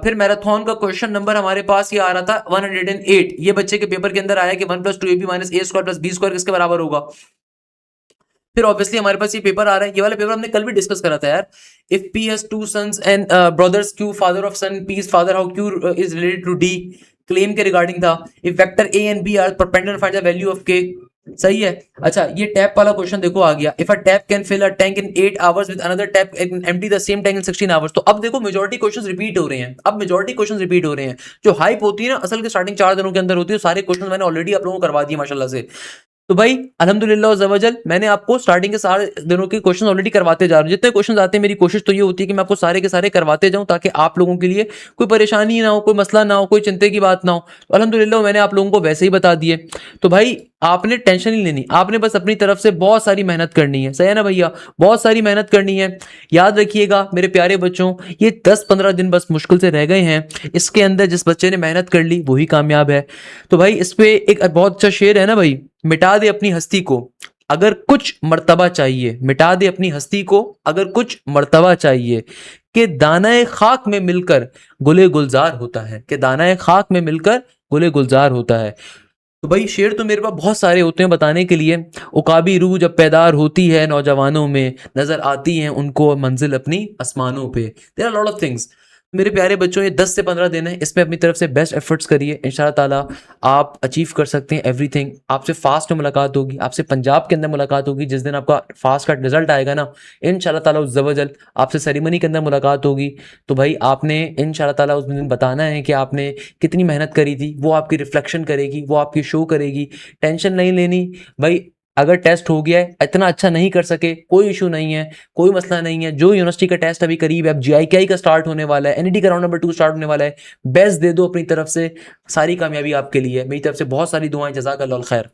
फिर मैराथन का क्वेश्चन नंबर हमारे पास ये आ रहा था 108, ये बच्चे के पेपर के अंदर आया कि 1 + 2ab माइनस ए स्क्वायर प्लस बी स्क्वायर किसके बराबर होगा। फिर ऑब्वियसली हमारे पास ये पेपर आ रहा है, ये वाला पेपर हमने कल भी डिस्कस करा था यार। If P has 2 sons and brothers, Q father of son, P is father, how Q is related to D, claim के रिगार्डिंग था। If vector A and B are perpendicular, find the value of K. सही है। अच्छा ये टैप वाला क्वेश्चन देखो आ गया, if a tap can fill a tank in 8 hours with another tap empty the same tank in 16 hours. तो अब देखो मेजॉरिटी क्वेश्चंस रिपीट हो रहे हैं, अब मेजॉरिटी क्वेश्चंस रिपीट हो रहे हैं। जो हाइप होती है ना असल के स्टार्टिंग 4 दिनों के अंदर होती है, सारे क्वेश्चन मैंने ऑलरेडी आप लोगों को करवा दिए माशाल्लाह से। तो भाई अल्हम्दुलिल्लाह ज़वजल मैंने आपको स्टार्टिंग के सारे दिनों के क्वेश्चन ऑलरेडी करवाते जा रहा हूँ। जितने क्वेश्चन आते हैं मेरी कोशिश तो ये होती है कि मैं आपको सारे के सारे करवाते जाऊं ताकि आप लोगों के लिए कोई परेशानी ना हो, कोई मसला ना हो, कोई चिंता की बात ना हो। तो अल्हम्दुलिल्लाह मैंने आप लोगों को वैसे ही बता दिए। तो भाई आपने टेंशन नहीं लेनी, आपने बस अपनी तरफ से बहुत सारी मेहनत करनी है, सही है ना भैया, बहुत सारी मेहनत करनी है। याद रखिएगा मेरे प्यारे बच्चों, ये 10-15 दिन बस मुश्किल से रह गए हैं, इसके अंदर जिस बच्चे ने मेहनत कर ली वही कामयाब है। तो भाई इस पे एक बहुत अच्छा शेर है ना भाई, मिटा दे अपनी हस्ती को अगर कुछ मर्तबा चाहिए, मिटा दे अपनी हस्ती को अगर कुछ मर्तबा चाहिए, कि दानाए खाक में मिलकर गुले गुलजार होता है, कि दानाए खाक में मिलकर गुले गुलजार होता है। तो भाई शेर तो मेरे पास बहुत सारे होते हैं बताने के लिए। उकाबी रूह जब पैदार होती है नौजवानों में, नजर आती हैं उनको मंजिल अपनी आसमानों पे। There are lot of things. मेरे प्यारे बच्चों ये 10 से 15 दिन है, इसमें अपनी तरफ से बेस्ट एफर्ट्स करिए, इंशाल्लाह ताला आप अचीव कर सकते हैं एवरीथिंग। आपसे फास्ट में मुलाकात होगी, आपसे पंजाब के अंदर मुलाकात होगी, जिस दिन आपका फास्ट का रिजल्ट आएगा ना इंशाल्लाह ताला उस ज़वजल आपसे सेरेमनी के अंदर मुलाकात होगी। तो भाई आपने इंशाल्लाह ताला उस दिन बताना है कि आपने कितनी मेहनत करी थी, वो आपकी रिफ्लेक्शन करेगी, वो आपकी शो करेगी। टेंशन नहीं लेनी भाई, अगर टेस्ट हो गया है इतना अच्छा नहीं कर सके कोई इशू नहीं है, कोई मसला नहीं है। जो यूनिवर्सिटी का टेस्ट अभी करीब है, अब जीआईकेआई का स्टार्ट होने वाला है, एनईटी का राउंड नंबर 2 स्टार्ट होने वाला है, बेस्ट दे दो अपनी तरफ से, सारी कामयाबी आपके लिए। मेरी तरफ से बहुत सारी दुआएं, जज़ाकल्लाह खैर।